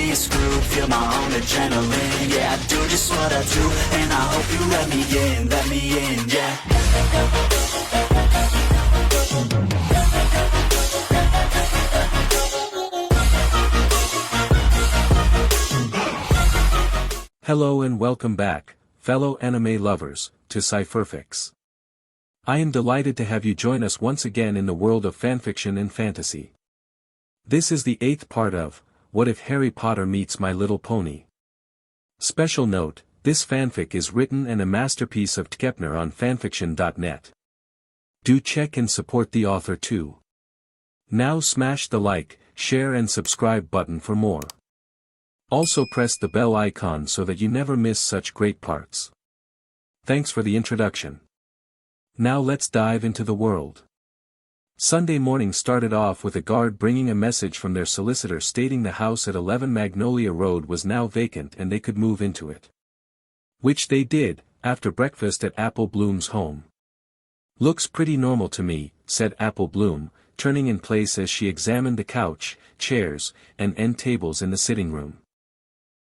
be screwed, feel my own adrenaline. Yeah, I do just what I do, and I hope you let me in, yeah. Hello and welcome back, fellow anime lovers, to Cypherfics. I am delighted to have you join us once again in the world of fanfiction and fantasy. This is the 8th part of, What If Harry Potter Meets My Little Pony? Special note, this fanfic is written and a masterpiece of tkepner on fanfictionnet. Do check and support the author too. Now smash the like, share and subscribe button for more. Also press the bell icon so that you never miss such great parts. Thanks for the introduction. Now let's dive into the world. Sunday morning started off with a guard bringing a message from their solicitor stating the house at 11 Magnolia Road was now vacant and they could move into it. Which they did, after breakfast at Apple Bloom's home. Looks pretty normal to me, said Apple Bloom, turning in place as she examined the couch, chairs, and end tables in the sitting room.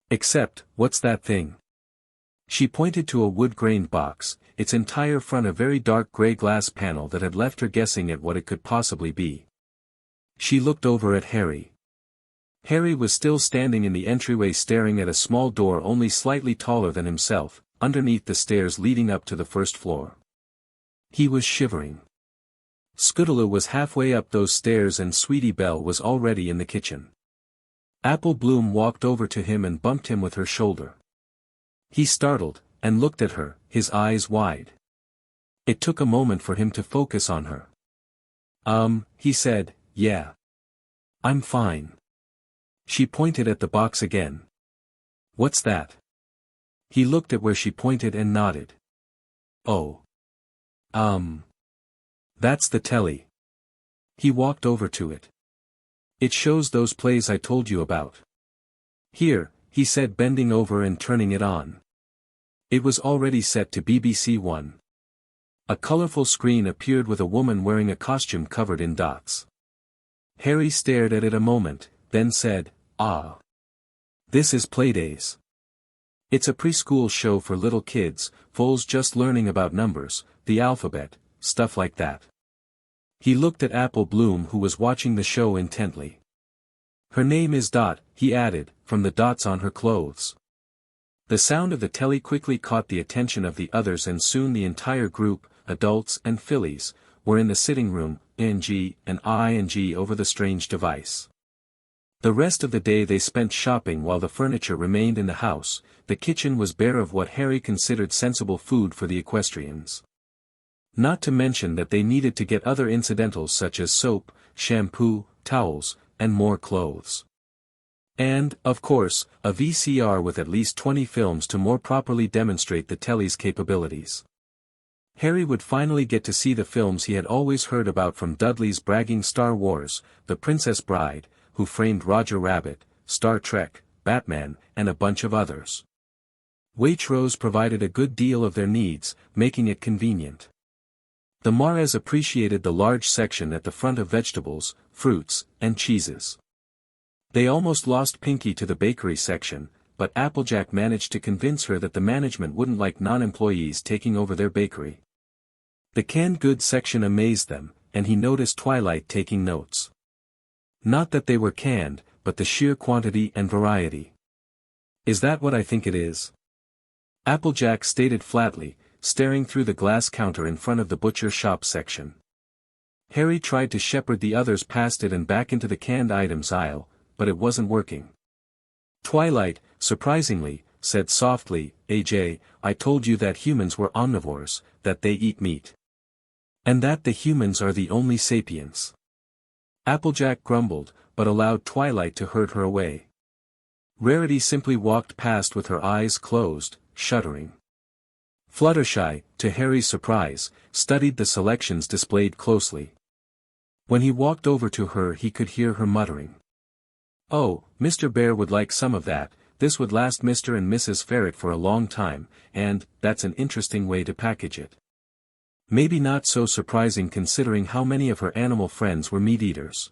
Except, what's that thing? She pointed to a wood-grained box, its entire front a very dark gray glass panel that had left her guessing at what it could possibly be. She looked over at Harry. Harry was still standing in the entryway staring at a small door only slightly taller than himself, underneath the stairs leading up to the first floor. He was shivering. Scootaloo was halfway up those stairs and Sweetie Belle was already in the kitchen. Apple Bloom walked over to him and bumped him with her shoulder. He startled, and looked at her, his eyes wide. It took a moment for him to focus on her. He said, yeah. I'm fine. She pointed at the box again. What's that? He looked at where she pointed and nodded. Oh. That's the telly. He walked over to it. It shows those plays I told you about. Here, he said bending over and turning it on. It was already set to BBC One. A colorful screen appeared with a woman wearing a costume covered in dots. Harry stared at it a moment, then said, ah. This is Playdays. It's a preschool show for little kids, foals just learning about numbers, the alphabet, stuff like that. He looked at Apple Bloom who was watching the show intently. Her name is Dot, he added, from the dots on her clothes. The sound of the telly quickly caught the attention of the others and soon the entire group, adults and fillies, were in the sitting room, ing and ing over the strange device. The rest of the day they spent shopping while the furniture remained in the house. The kitchen was bare of what Harry considered sensible food for the equestrians. Not to mention that they needed to get other incidentals such as soap, shampoo, towels, and more clothes. And, of course, a VCR with at least 20 films to more properly demonstrate the telly's capabilities. Harry would finally get to see the films he had always heard about from Dudley's bragging Star Wars, The Princess Bride, Who Framed Roger Rabbit, Star Trek, Batman, and a bunch of others. Waitrose provided a good deal of their needs, making it convenient. The Mares appreciated the large section at the front of vegetables, fruits, and cheeses. They almost lost Pinkie to the bakery section, but Applejack managed to convince her that the management wouldn't like non-employees taking over their bakery. The canned goods section amazed them, and he noticed Twilight taking notes. Not that they were canned, but the sheer quantity and variety. Is that what I think it is? Applejack stated flatly, staring through the glass counter in front of the butcher shop section. Harry tried to shepherd the others past it and back into the canned items aisle, but it wasn't working. Twilight, surprisingly, said softly, AJ, I told you that humans were omnivores, that they eat meat. And that the humans are the only sapiens. Applejack grumbled, but allowed Twilight to herd her away. Rarity simply walked past with her eyes closed, shuddering. Fluttershy, to Harry's surprise, studied the selections displayed closely. When he walked over to her he could hear her muttering. Oh, Mr. Bear would like some of that, this would last Mr. and Mrs. Ferret for a long time, and, that's an interesting way to package it. Maybe not so surprising considering how many of her animal friends were meat-eaters.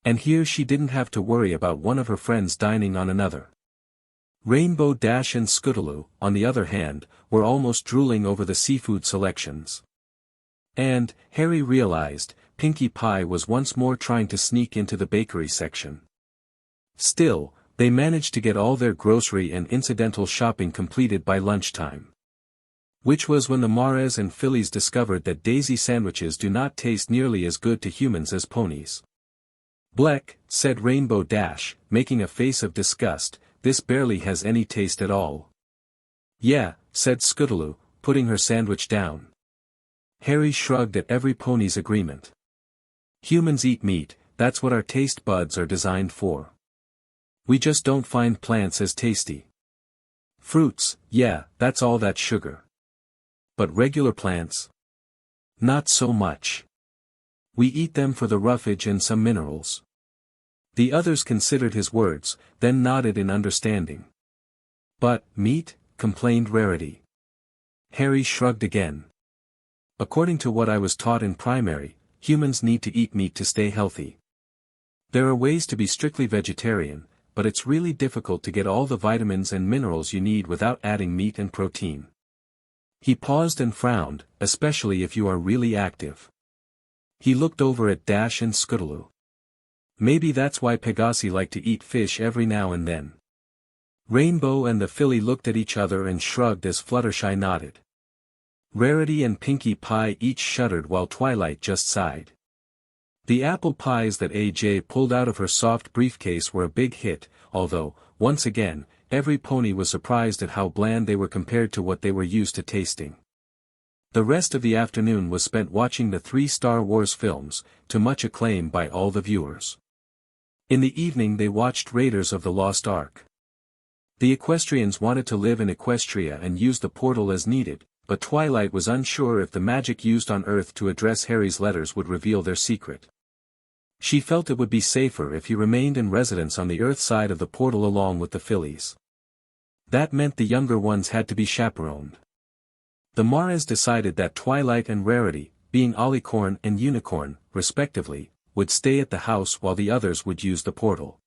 And here she didn't have to worry about one of her friends dining on another. Rainbow Dash and Scootaloo, on the other hand, were almost drooling over the seafood selections. And, Harry realized, Pinkie Pie was once more trying to sneak into the bakery section. Still, they managed to get all their grocery and incidental shopping completed by lunchtime. Which was when the Mares and fillies discovered that daisy sandwiches do not taste nearly as good to humans as ponies. "Bleck," said Rainbow Dash, making a face of disgust, "this barely has any taste at all." "Yeah," said Scootaloo, putting her sandwich down. Harry shrugged at every pony's agreement. "Humans eat meat, that's what our taste buds are designed for. We just don't find plants as tasty. Fruits, yeah, that's all that sugar. But regular plants? Not so much. We eat them for the roughage and some minerals." The others considered his words, then nodded in understanding. "But, meat?" complained Rarity. Harry shrugged again. "According to what I was taught in primary, humans need to eat meat to stay healthy. There are ways to be strictly vegetarian, but it's really difficult to get all the vitamins and minerals you need without adding meat and protein." He paused and frowned, especially if you are really active. He looked over at Dash and Scootaloo. Maybe that's why Pegasi like to eat fish every now and then. Rainbow and the filly looked at each other and shrugged as Fluttershy nodded. Rarity and Pinkie Pie each shuddered while Twilight just sighed. The apple pies that AJ pulled out of her soft briefcase were a big hit, although, once again, every pony was surprised at how bland they were compared to what they were used to tasting. The rest of the afternoon was spent watching the 3 Star Wars films, to much acclaim by all the viewers. In the evening they watched Raiders of the Lost Ark. The equestrians wanted to live in Equestria and use the portal as needed, but Twilight was unsure if the magic used on Earth to address Harry's letters would reveal their secret. She felt it would be safer if he remained in residence on the Earth side of the portal along with the fillies. That meant the younger ones had to be chaperoned. The Mares decided that Twilight and Rarity, being Alicorn and Unicorn, respectively, would stay at the house while the others would use the portal.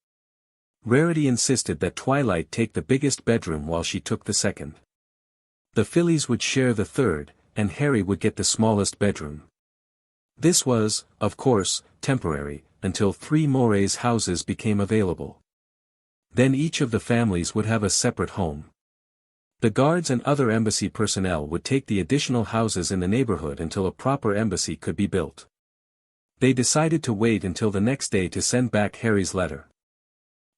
Rarity insisted that Twilight take the biggest bedroom while she took the second. The fillies would share the third, and Harry would get the smallest bedroom. This was, of course, temporary, until 3 Moraes houses became available. Then each of the families would have a separate home. The guards and other embassy personnel would take the additional houses in the neighborhood until a proper embassy could be built. They decided to wait until the next day to send back Harry's letter.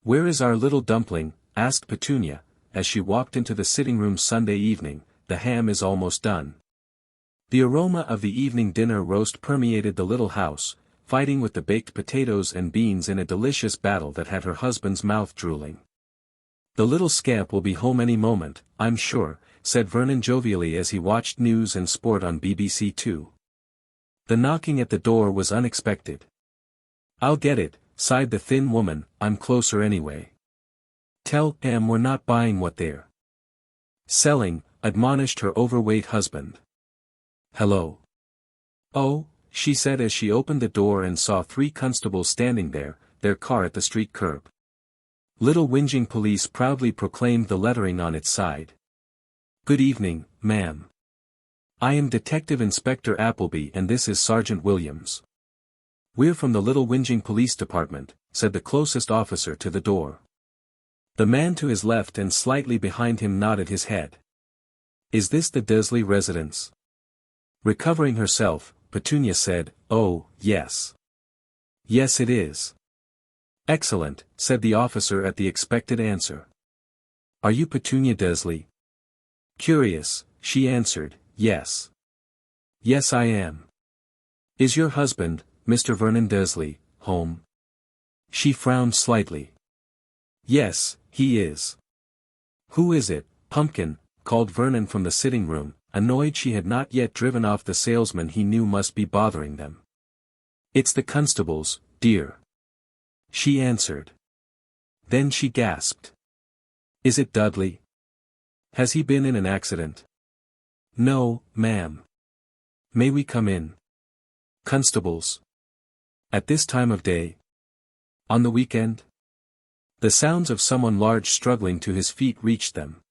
"Where is our little dumpling?" asked Petunia, as she walked into the sitting room Sunday evening. "The ham is almost done." The aroma of the evening dinner roast permeated the little house, fighting with the baked potatoes and beans in a delicious battle that had her husband's mouth drooling. "The little scamp will be home any moment, I'm sure," said Vernon jovially as he watched news and sport on BBC Two. The knocking at the door was unexpected. "I'll get it," sighed the thin woman, "I'm closer anyway." "Tell Em we're not buying what they're selling," admonished her overweight husband. "Hello." "Oh," she said as she opened the door and saw 3 constables standing there, their car at the street curb. Little whinging police proudly proclaimed the lettering on its side. "Good evening, ma'am. I am Detective Inspector Appleby and this is Sergeant Williams. We're from the Little Whinging Police Department," said the closest officer to the door. The man to his left and slightly behind him nodded his head. "Is this the Dursley residence?" Recovering herself, Petunia said, "Oh, yes. Yes it is." "Excellent," said the officer at the expected answer. "Are you Petunia Dursley?" Curious, she answered, "Yes. Yes I am." "Is your husband, Mr. Vernon Dursley, home?" She frowned slightly. "Yes, he is." "Who is it, Pumpkin?" called Vernon from the sitting room, annoyed she had not yet driven off the salesman he knew must be bothering them. "It's the constables, dear," she answered. Then she gasped. "Is it Dudley? Has he been in an accident?" "No, ma'am." "May we come in?" "Constables? At this time of day?" On the weekend? The sounds of someone large struggling to his feet reached them.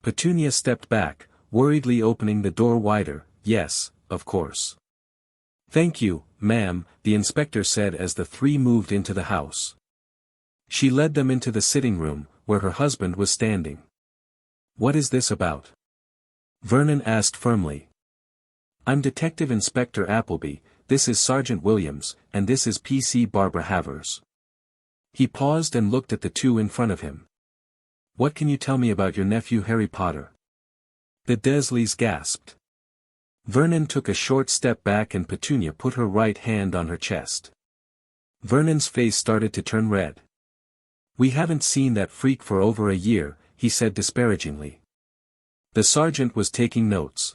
Petunia stepped back, worriedly opening the door wider. Yes, of course. Thank you, ma'am, the inspector said as the three moved into the house. She led them into the sitting room, where her husband was standing. What is this about? Vernon asked firmly. I'm Detective Inspector Appleby, this is Sergeant Williams, and this is P.C. Barbara Havers. He paused and looked at the two in front of him. What can you tell me about your nephew Harry Potter? The Dursleys gasped. Vernon took a short step back and Petunia put her right hand on her chest. Vernon's face started to turn red. We haven't seen that freak for over a year, he said disparagingly. The sergeant was taking notes.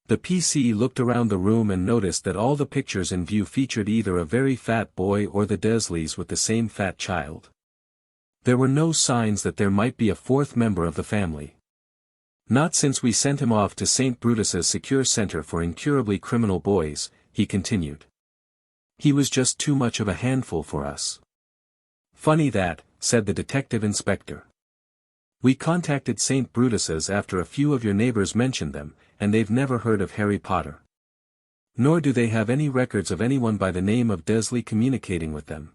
The PC looked around the room and noticed that all the pictures in view featured either a very fat boy or the Dursleys with the same fat child. There were no signs that there might be a fourth member of the family. Not since we sent him off to St. Brutus's secure center for incurably criminal boys, he continued. He was just too much of a handful for us. Funny that, said the detective inspector. We contacted St. Brutus's after a few of your neighbors mentioned them, and they've never heard of Harry Potter. Nor do they have any records of anyone by the name of Dursley communicating with them.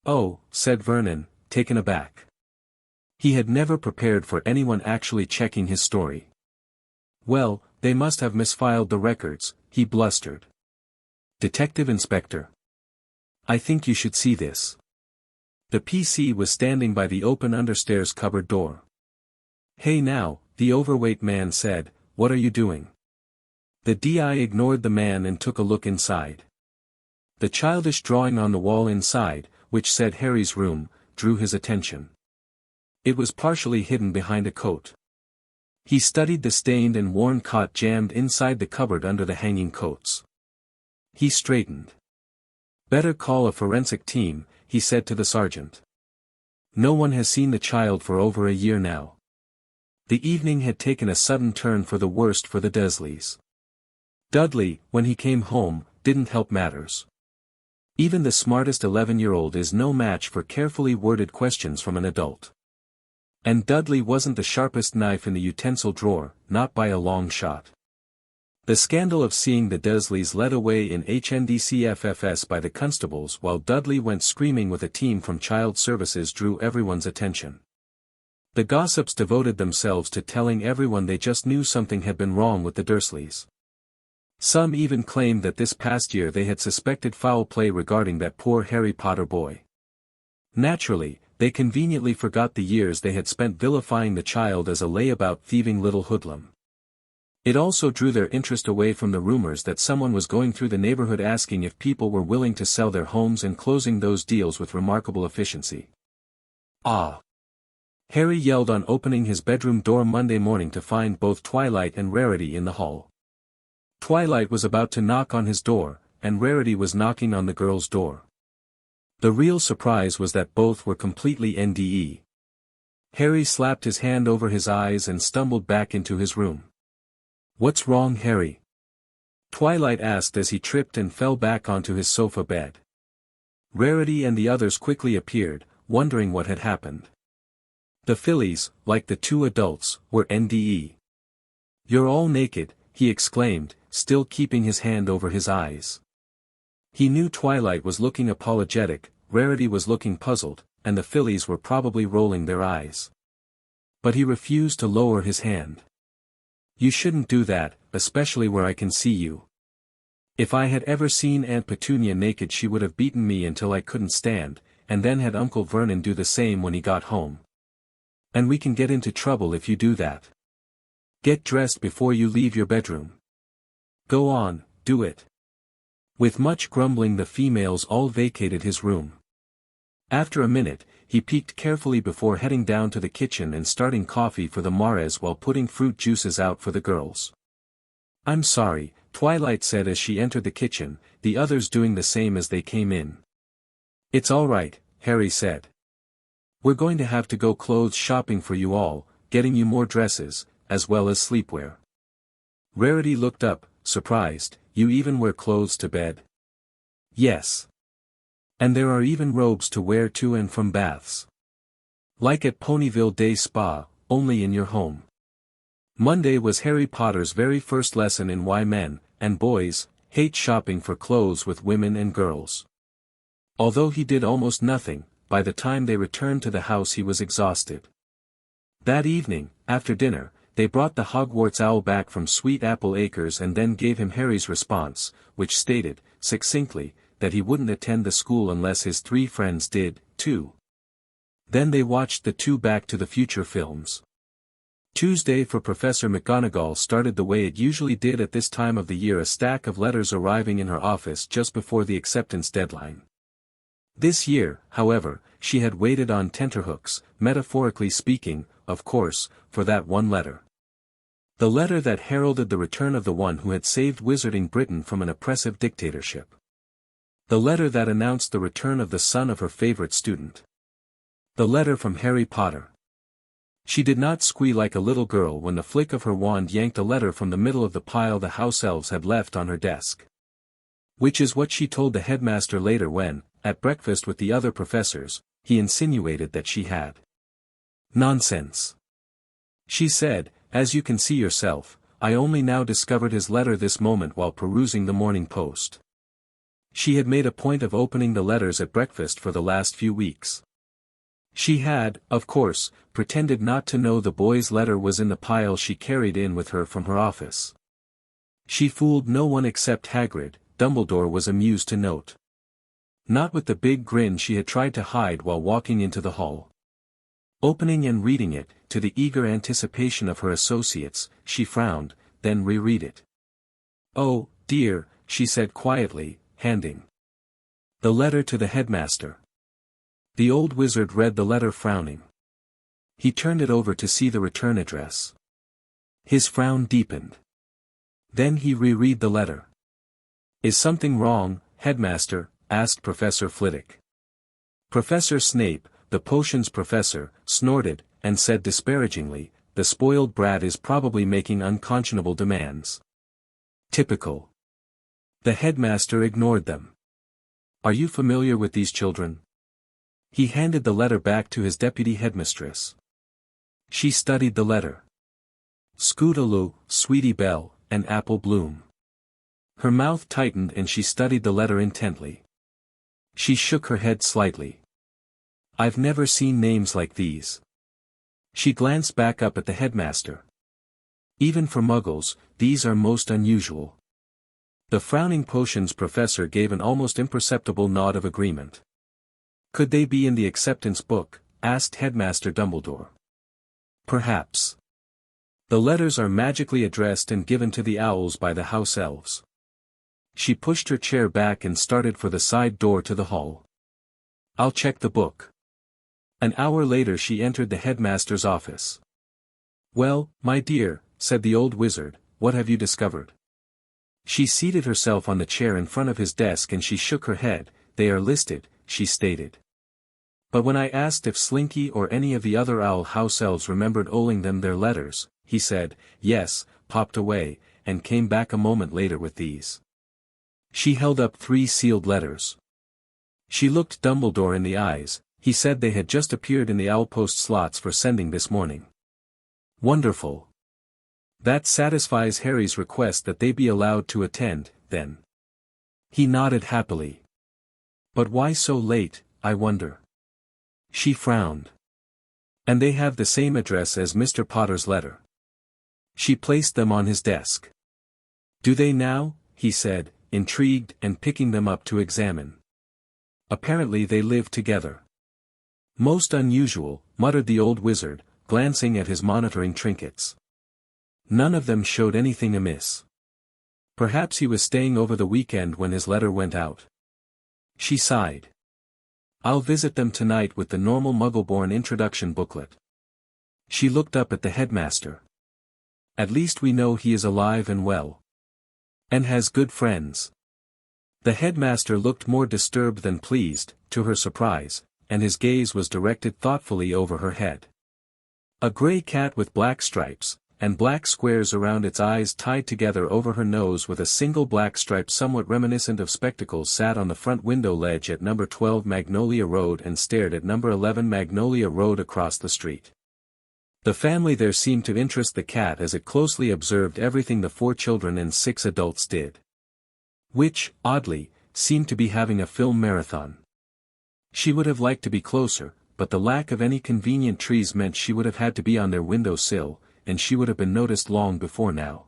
Oh, said Vernon, taken aback. He had never prepared for anyone actually checking his story. Well, they must have misfiled the records, he blustered. Detective Inspector. I think you should see this. The PC was standing by the open understairs cupboard door. Hey now, the overweight man said, what are you doing? The DI ignored the man and took a look inside. The childish drawing on the wall inside, which said Harry's room, drew his attention. It was partially hidden behind a coat. He studied the stained and worn cot jammed inside the cupboard under the hanging coats. He straightened. Better call a forensic team, he said to the sergeant. No one has seen the child for over a year now. The evening had taken a sudden turn for the worst for the Dursleys. Dudley, when he came home, didn't help matters. Even the smartest 11-year-old is no match for carefully worded questions from an adult. And Dudley wasn't the sharpest knife in the utensil drawer, not by a long shot. The scandal of seeing the Dursleys led away in HNDCFFS by the constables while Dudley went screaming with a team from Child Services drew everyone's attention. The gossips devoted themselves to telling everyone they just knew something had been wrong with the Dursleys. Some even claimed that this past year they had suspected foul play regarding that poor Harry Potter boy. Naturally, they conveniently forgot the years they had spent vilifying the child as a layabout thieving little hoodlum. It also drew their interest away from the rumors that someone was going through the neighborhood asking if people were willing to sell their homes and closing those deals with remarkable efficiency. Ah! Harry yelled on opening his bedroom door Monday morning to find both Twilight and Rarity in the hall. Twilight was about to knock on his door, and Rarity was knocking on the girl's door. The real surprise was that both were completely NDE. Harry slapped his hand over his eyes and stumbled back into his room. What's wrong, Harry? Twilight asked as he tripped and fell back onto his sofa bed. Rarity and the others quickly appeared, wondering what had happened. The fillies, like the two adults, were NDE. You're all naked, he exclaimed, still keeping his hand over his eyes. He knew Twilight was looking apologetic, Rarity was looking puzzled, and the fillies were probably rolling their eyes. But he refused to lower his hand. You shouldn't do that, especially where I can see you. If I had ever seen Aunt Petunia naked she would have beaten me until I couldn't stand, and then had Uncle Vernon do the same when he got home. And we can get into trouble if you do that. Get dressed before you leave your bedroom. Go on, do it. With much grumbling the females all vacated his room. After a minute, he peeked carefully before heading down to the kitchen and starting coffee for the Mares while putting fruit juices out for the girls. I'm sorry, Twilight said as she entered the kitchen, the others doing the same as they came in. It's all right, Harry said. We're going to have to go clothes shopping for you all, getting you more dresses, as well as sleepwear. Rarity looked up, surprised. You even wear clothes to bed? Yes. And there are even robes to wear to and from baths. Like at Ponyville Day Spa, only in your home. Monday was Harry Potter's very first lesson in why men, and boys, hate shopping for clothes with women and girls. Although he did almost nothing, by the time they returned to the house he was exhausted. That evening, after dinner, they brought the Hogwarts owl back from Sweet Apple Acres and then gave him Harry's response, which stated, succinctly, that he wouldn't attend the school unless his 3 friends did, too. Then they watched the 2 Back to the Future films. Tuesday for Professor McGonagall started the way it usually did at this time of the year, a stack of letters arriving in her office just before the acceptance deadline. This year, however, she had waited on tenterhooks, metaphorically speaking, of course, for that one letter. The letter that heralded the return of the one who had saved Wizarding Britain from an oppressive dictatorship. The letter that announced the return of the son of her favorite student. The letter from Harry Potter. She did not squeal like a little girl when the flick of her wand yanked a letter from the middle of the pile the house elves had left on her desk. Which is what she told the headmaster later when, at breakfast with the other professors, he insinuated that she had. Nonsense. She said, as you can see yourself, I only now discovered his letter this moment while perusing the Morning Post. She had made a point of opening the letters at breakfast for the last few weeks. She had, of course, pretended not to know the boy's letter was in the pile she carried in with her from her office. She fooled no one except Hagrid, Dumbledore was amused to note. Not with the big grin she had tried to hide while walking into the hall. Opening and reading it, to the eager anticipation of her associates, she frowned, then reread it. Oh, dear, she said quietly, handing the letter to the headmaster. The old wizard read the letter frowning. He turned it over to see the return address. His frown deepened. Then he reread the letter. Is something wrong, headmaster? Asked Professor Flitwick. Professor Snape, the potions professor, snorted, and said disparagingly, the spoiled brat is probably making unconscionable demands. Typical. The headmaster ignored them. Are you familiar with these children? He handed the letter back to his deputy headmistress. She studied the letter. Scootaloo, Sweetie Belle, and Apple Bloom. Her mouth tightened and she studied the letter intently. She shook her head slightly. I've never seen names like these. She glanced back up at the headmaster. Even for muggles, these are most unusual. The frowning potions professor gave an almost imperceptible nod of agreement. Could they be in the acceptance book? Asked Headmaster Dumbledore. Perhaps. The letters are magically addressed and given to the owls by the house elves. She pushed her chair back and started for the side door to the hall. I'll check the book. An hour later she entered the headmaster's office. Well, my dear, said the old wizard, what have you discovered? She seated herself on the chair in front of his desk and she shook her head. They are listed, she stated. But when I asked if Slinky or any of the other owl house elves remembered owing them their letters, he said, yes, popped away, and came back a moment later with these. She held up 3 sealed letters. She looked Dumbledore in the eyes. He said they had just appeared in the Owlpost slots for sending this morning. Wonderful. That satisfies Harry's request that they be allowed to attend, then. He nodded happily. But why so late, I wonder? She frowned. And they have the same address as Mr. Potter's letter. She placed them on his desk. Do they now? He said, intrigued and picking them up to examine. Apparently they live together. Most unusual, muttered the old wizard, glancing at his monitoring trinkets. None of them showed anything amiss. Perhaps he was staying over the weekend when his letter went out. She sighed. I'll visit them tonight with the normal Muggleborn introduction booklet. She looked up at the headmaster. At least we know he is alive and well. And has good friends. The headmaster looked more disturbed than pleased, to her surprise, and his gaze was directed thoughtfully over her head. A gray cat with black stripes, and black squares around its eyes tied together over her nose with a single black stripe somewhat reminiscent of spectacles, sat on the front window ledge at number 12 Magnolia Road and stared at number 11 Magnolia Road across the street. The family there seemed to interest the cat as it closely observed everything the 4 children and 6 adults did. Which, oddly, seemed to be having a film marathon. She would have liked to be closer, but the lack of any convenient trees meant she would have had to be on their window sill, and she would have been noticed long before now.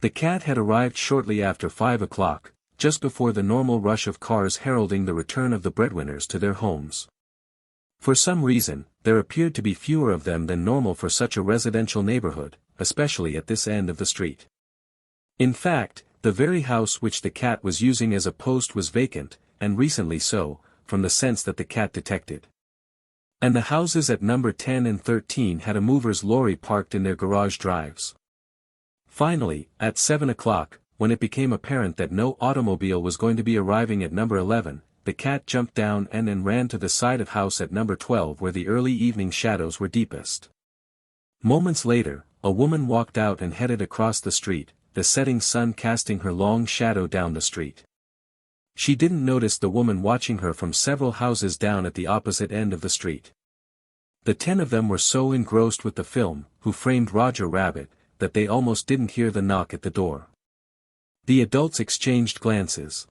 The cat had arrived shortly after 5 o'clock, just before the normal rush of cars heralding the return of the breadwinners to their homes. For some reason, there appeared to be fewer of them than normal for such a residential neighborhood, especially at this end of the street. In fact, the very house which the cat was using as a post was vacant, and recently so, from the sense that the cat detected. And the houses at number 10 and 13 had a mover's lorry parked in their garage drives. Finally, at 7 o'clock, when it became apparent that no automobile was going to be arriving at number 11, the cat jumped down and ran to the side of house at number 12 where the early evening shadows were deepest. Moments later, a woman walked out and headed across the street, the setting sun casting her long shadow down the street. She didn't notice the woman watching her from several houses down at the opposite end of the street. The 10 of them were so engrossed with the film, Who Framed Roger Rabbit, that they almost didn't hear the knock at the door. The adults exchanged glances.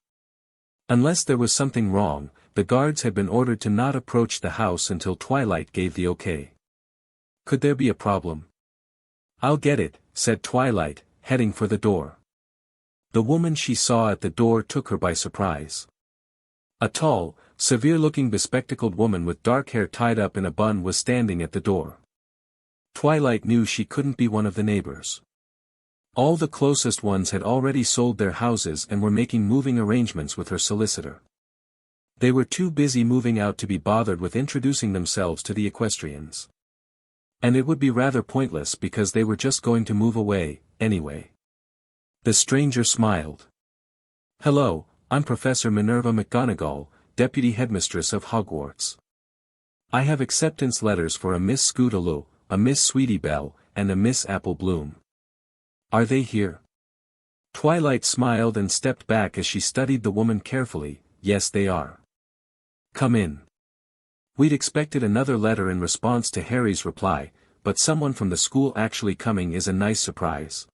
Unless there was something wrong, the guards had been ordered to not approach the house until Twilight gave the okay. Could there be a problem? "I'll get it," said Twilight, heading for the door. The woman she saw at the door took her by surprise. A tall, severe-looking bespectacled woman with dark hair tied up in a bun was standing at the door. Twilight knew she couldn't be one of the neighbors. All the closest ones had already sold their houses and were making moving arrangements with her solicitor. They were too busy moving out to be bothered with introducing themselves to the equestrians. And it would be rather pointless because they were just going to move away, anyway. The stranger smiled. "Hello, I'm Professor Minerva McGonagall, Deputy Headmistress of Hogwarts. I have acceptance letters for a Miss Scootaloo, a Miss Sweetie Belle, and a Miss Apple Bloom. Are they here?" Twilight smiled and stepped back as she studied the woman carefully. "Yes, they are. Come in. We'd expected another letter in response to Harry's reply, but someone from the school actually coming is a nice surprise."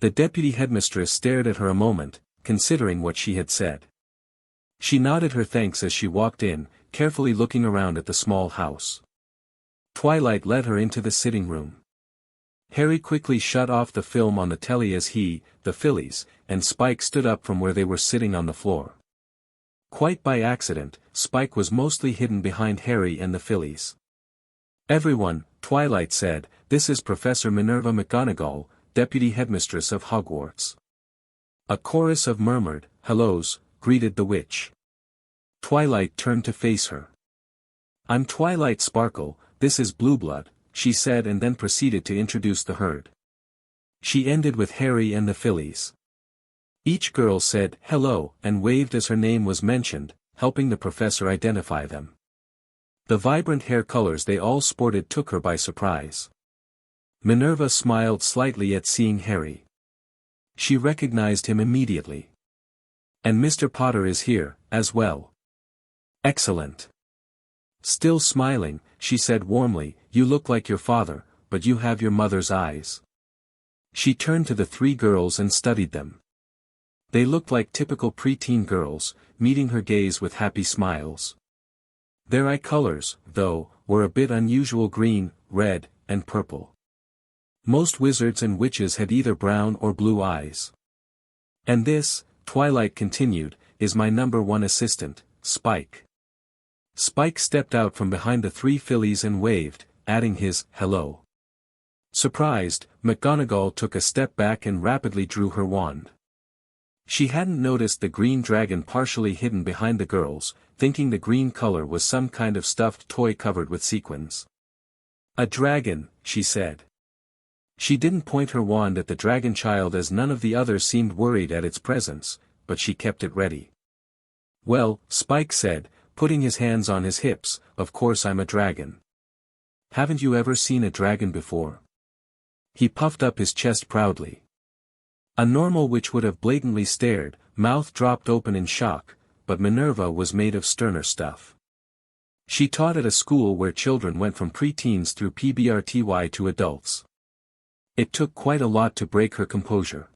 The deputy headmistress stared at her a moment, considering what she had said. She nodded her thanks as she walked in, carefully looking around at the small house. Twilight led her into the sitting room. Harry quickly shut off the film on the telly as he, the Phillies, and Spike stood up from where they were sitting on the floor. Quite by accident, Spike was mostly hidden behind Harry and the Phillies. "Everyone," Twilight said, "this is Professor Minerva McGonagall, Deputy Headmistress of Hogwarts." A chorus of murmured hellos greeted the witch. Twilight turned to face her. "I'm Twilight Sparkle, this is Blueblood," she said, and then proceeded to introduce the herd. She ended with Harry and the Phillies. Each girl said hello and waved as her name was mentioned, helping the professor identify them. The vibrant hair colors they all sported took her by surprise. Minerva smiled slightly at seeing Harry. She recognized him immediately. "And Mr. Potter is here, as well." "Excellent." Still smiling, she said warmly, "You look like your father, but you have your mother's eyes." She turned to the 3 girls and studied them. They looked like typical preteen girls, meeting her gaze with happy smiles. Their eye colors, though, were a bit unusual: green, red, and purple. Most wizards and witches had either brown or blue eyes. "And this," Twilight continued, "is my number 1 assistant, Spike." Spike stepped out from behind the 3 Phillies and waved, adding his hello. Surprised, McGonagall took a step back and rapidly drew her wand. She hadn't noticed the green dragon partially hidden behind the girls, thinking the green color was some kind of stuffed toy covered with sequins. "A dragon," she said. She didn't point her wand at the dragon child as none of the others seemed worried at its presence, but she kept it ready. "Well," Spike said, putting his hands on his hips, "of course I'm a dragon." "Haven't you ever seen a dragon before?" He puffed up his chest proudly. A normal witch would have blatantly stared, mouth dropped open in shock, but Minerva was made of sterner stuff. She taught at a school where children went from pre-teens through PBRTY to adults. It took quite a lot to break her composure.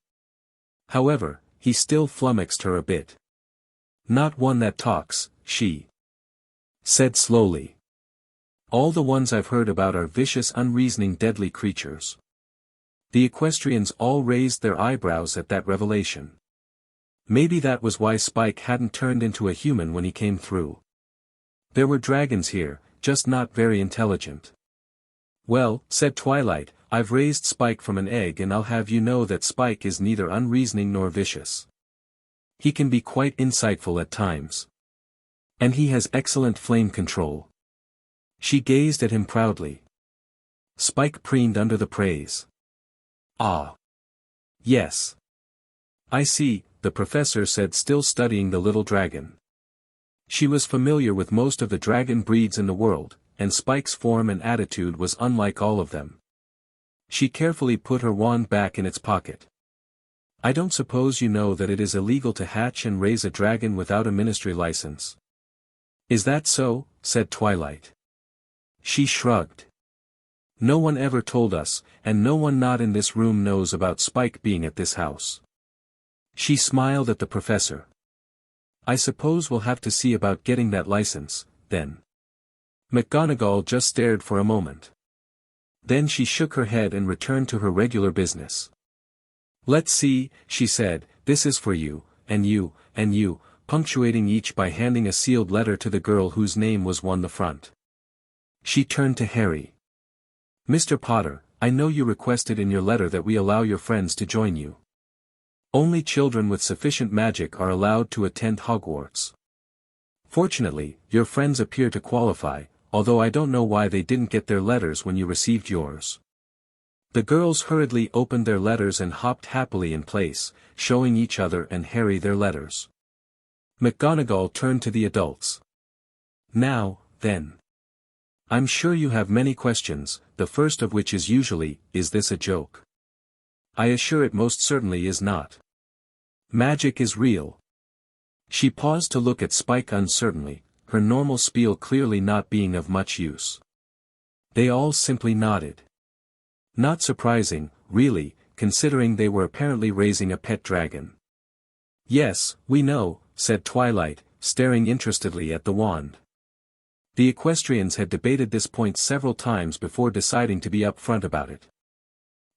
However, he still flummoxed her a bit. "Not one that talks," she said slowly. "All the ones I've heard about are vicious, unreasoning, deadly creatures." The equestrians all raised their eyebrows at that revelation. Maybe that was why Spike hadn't turned into a human when he came through. There were dragons here, just not very intelligent. "Well," said Twilight, "I've raised Spike from an egg, and I'll have you know that Spike is neither unreasoning nor vicious. He can be quite insightful at times. And he has excellent flame control." She gazed at him proudly. Spike preened under the praise. "Ah. Yes. I see," the professor said, still studying the little dragon. She was familiar with most of the dragon breeds in the world, and Spike's form and attitude was unlike all of them. She carefully put her wand back in its pocket. "I don't suppose you know that it is illegal to hatch and raise a dragon without a ministry license." "Is that so?" said Twilight. She shrugged. "No one ever told us, and no one not in this room knows about Spike being at this house." She smiled at the professor. "I suppose we'll have to see about getting that license, then." McGonagall just stared for a moment. Then she shook her head and returned to her regular business. "Let's see," she said, "this is for you, and you, and you," punctuating each by handing a sealed letter to the girl whose name was on the front. She turned to Harry. "Mr. Potter, I know you requested in your letter that we allow your friends to join you. Only children with sufficient magic are allowed to attend Hogwarts. Fortunately, your friends appear to qualify, although I don't know why they didn't get their letters when you received yours." The girls hurriedly opened their letters and hopped happily in place, showing each other and Harry their letters. McGonagall turned to the adults. "Now, then. I'm sure you have many questions, the first of which is usually, is this a joke? I assure it most certainly is not. Magic is real." She paused to look at Spike uncertainly, her normal spiel clearly not being of much use. They all simply nodded. Not surprising, really, considering they were apparently raising a pet dragon. "Yes, we know," said Twilight, staring interestedly at the wand. The equestrians had debated this point several times before deciding to be upfront about it.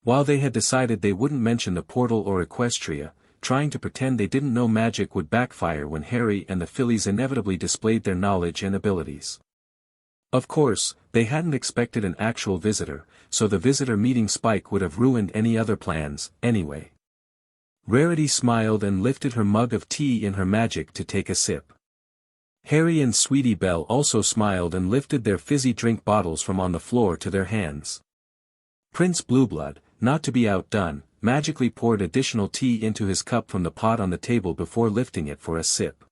While they had decided they wouldn't mention the portal or Equestria, trying to pretend they didn't know magic would backfire when Harry and the fillies inevitably displayed their knowledge and abilities. Of course, they hadn't expected an actual visitor, so the visitor meeting Spike would have ruined any other plans, anyway. Rarity smiled and lifted her mug of tea in her magic to take a sip. Harry and Sweetie Belle also smiled and lifted their fizzy drink bottles from on the floor to their hands. Prince Blueblood, not to be outdone, magically poured additional tea into his cup from the pot on the table before lifting it for a sip.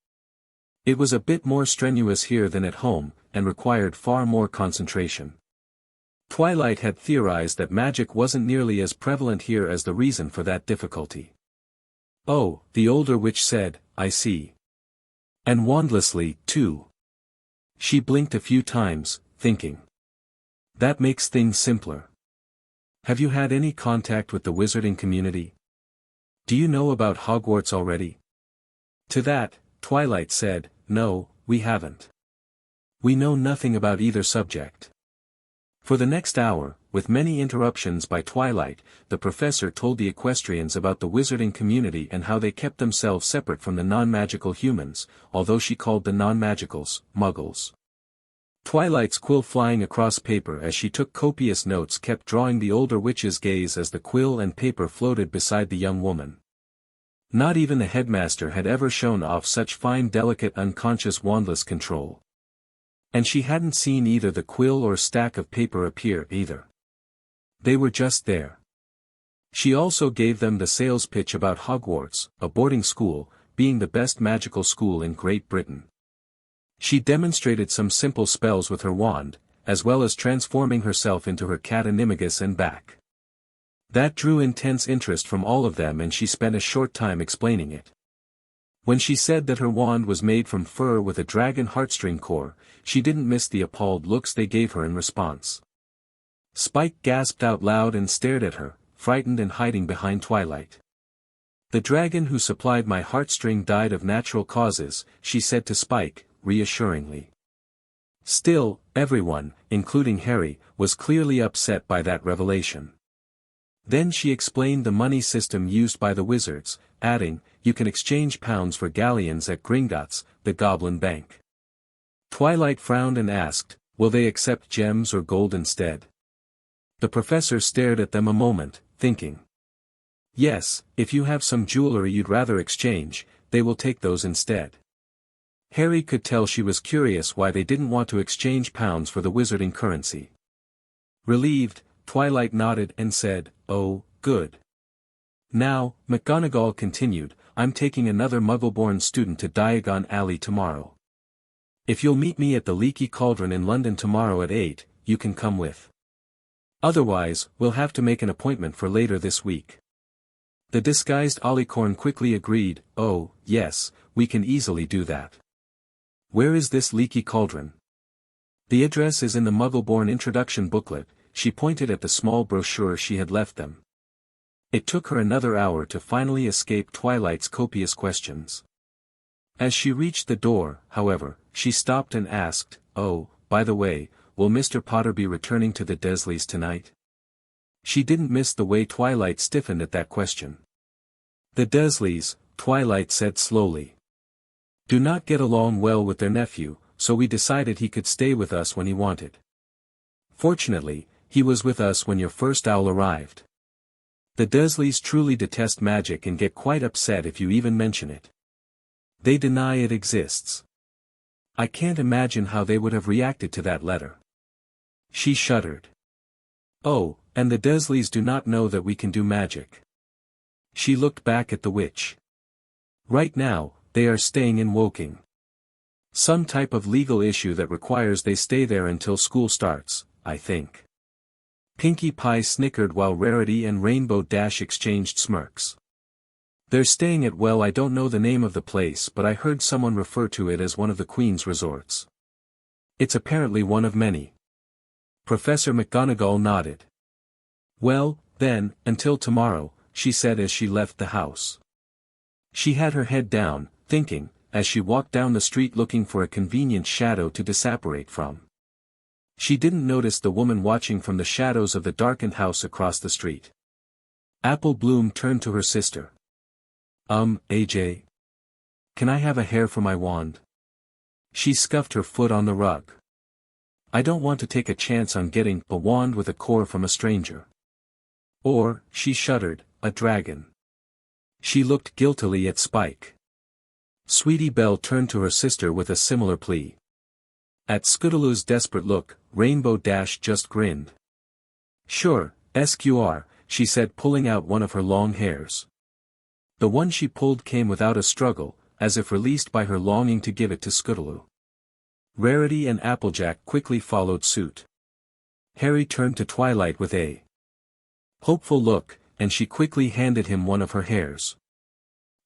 It was a bit more strenuous here than at home, and required far more concentration. Twilight had theorized that magic wasn't nearly as prevalent here as the reason for that difficulty. "Oh," the older witch said, "I see. And wandlessly, too." She blinked a few times, thinking. "That makes things simpler. Have you had any contact with the wizarding community? Do you know about Hogwarts already?" To that, Twilight said, "No, we haven't. We know nothing about either subject." For the next hour, with many interruptions by Twilight, the professor told the equestrians about the wizarding community and how they kept themselves separate from the non-magical humans, although she called the non-magicals, muggles. Twilight's quill flying across paper as she took copious notes kept drawing the older witch's gaze as the quill and paper floated beside the young woman. Not even the headmaster had ever shown off such fine, delicate, unconscious wandless control. And she hadn't seen either the quill or stack of paper appear either. They were just there. She also gave them the sales pitch about Hogwarts, a boarding school, being the best magical school in Great Britain. She demonstrated some simple spells with her wand, as well as transforming herself into her cat Animagus and back. That drew intense interest from all of them, and she spent a short time explaining it. When she said that her wand was made from fur with a dragon heartstring core, she didn't miss the appalled looks they gave her in response. Spike gasped out loud and stared at her, frightened and hiding behind Twilight. "The dragon who supplied my heartstring died of natural causes," she said to Spike, reassuringly. Still, everyone, including Harry, was clearly upset by that revelation. Then she explained the money system used by the wizards, adding, "You can exchange pounds for galleons at Gringotts, the Goblin Bank." Twilight frowned and asked, "Will they accept gems or gold instead?" The professor stared at them a moment, thinking. "Yes, if you have some jewelry you'd rather exchange, they will take those instead." Harry could tell she was curious why they didn't want to exchange pounds for the wizarding currency. Relieved, Twilight nodded and said, "Oh, good." "Now," McGonagall continued, "I'm taking another Muggle-born student to Diagon Alley tomorrow. If you'll meet me at the Leaky Cauldron in London tomorrow at 8, you can come with. Otherwise, we'll have to make an appointment for later this week." The disguised Alicorn quickly agreed, "Oh, yes, we can easily do that. Where is this Leaky Cauldron?" "The address is in the Muggle-born introduction booklet," she pointed at the small brochure she had left them. It took her another hour to finally escape Twilight's copious questions. As she reached the door, however, she stopped and asked, "Oh, by the way, will Mr. Potter be returning to the Dursleys tonight?" She didn't miss the way Twilight stiffened at that question. "The Dursleys," Twilight said slowly, "do not get along well with their nephew, so we decided he could stay with us when he wanted. Fortunately, he was with us when your first owl arrived. The Dursleys truly detest magic and get quite upset if you even mention it. They deny it exists. I can't imagine how they would have reacted to that letter." She shuddered. "Oh, and the Dursleys do not know that we can do magic." She looked back at the witch. "Right now, they are staying in Woking. Some type of legal issue that requires they stay there until school starts, I think." Pinkie Pie snickered while Rarity and Rainbow Dash exchanged smirks. "They're staying at, well, I don't know the name of the place, but I heard someone refer to it as one of the Queen's resorts. It's apparently one of many." Professor McGonagall nodded. "Well, then, until tomorrow," she said as she left the house. She had her head down, thinking, as she walked down the street looking for a convenient shadow to disapparate from. She didn't notice the woman watching from the shadows of the darkened house across the street. Apple Bloom turned to her sister. AJ? Can I have a hair for my wand?" She scuffed her foot on the rug. "I don't want to take a chance on getting a wand with a core from a stranger. Or," she shuddered, "a dragon." She looked guiltily at Spike. Sweetie Belle turned to her sister with a similar plea. At Scootaloo's desperate look, Rainbow Dash just grinned. "Sure, SQR, she said, pulling out one of her long hairs. The one she pulled came without a struggle, as if released by her longing to give it to Scootaloo. Rarity and Applejack quickly followed suit. Harry turned to Twilight with a hopeful look, and she quickly handed him one of her hairs.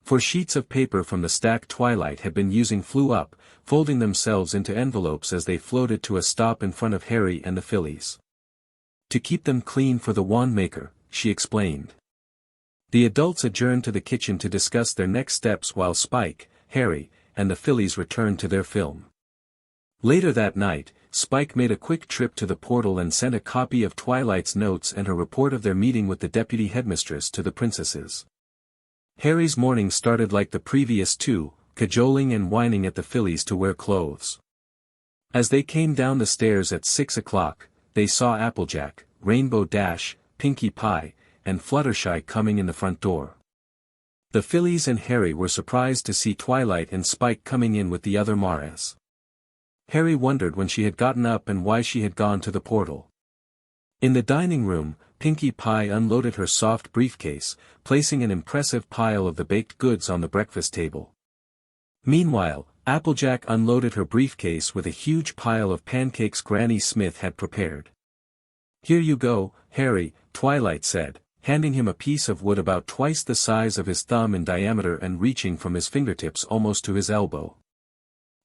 For sheets of paper from the stack Twilight had been using flew up, folding themselves into envelopes as they floated to a stop in front of Harry and the fillies. "To keep them clean for the wand maker," she explained. The adults adjourned to the kitchen to discuss their next steps while Spike, Harry, and the fillies returned to their film. Later that night, Spike made a quick trip to the portal and sent a copy of Twilight's notes and her report of their meeting with the deputy headmistress to the princesses. Harry's morning started like the previous two, cajoling and whining at the fillies to wear clothes. As they came down the stairs at 6 o'clock, they saw Applejack, Rainbow Dash, Pinkie Pie, and Fluttershy coming in the front door. The fillies and Harry were surprised to see Twilight and Spike coming in with the other Maras. Harry wondered when she had gotten up and why she had gone to the portal. In the dining room, Pinkie Pie unloaded her soft briefcase, placing an impressive pile of the baked goods on the breakfast table. Meanwhile, Applejack unloaded her briefcase with a huge pile of pancakes Granny Smith had prepared. "Here you go, Harry," Twilight said, handing him a piece of wood about twice the size of his thumb in diameter and reaching from his fingertips almost to his elbow.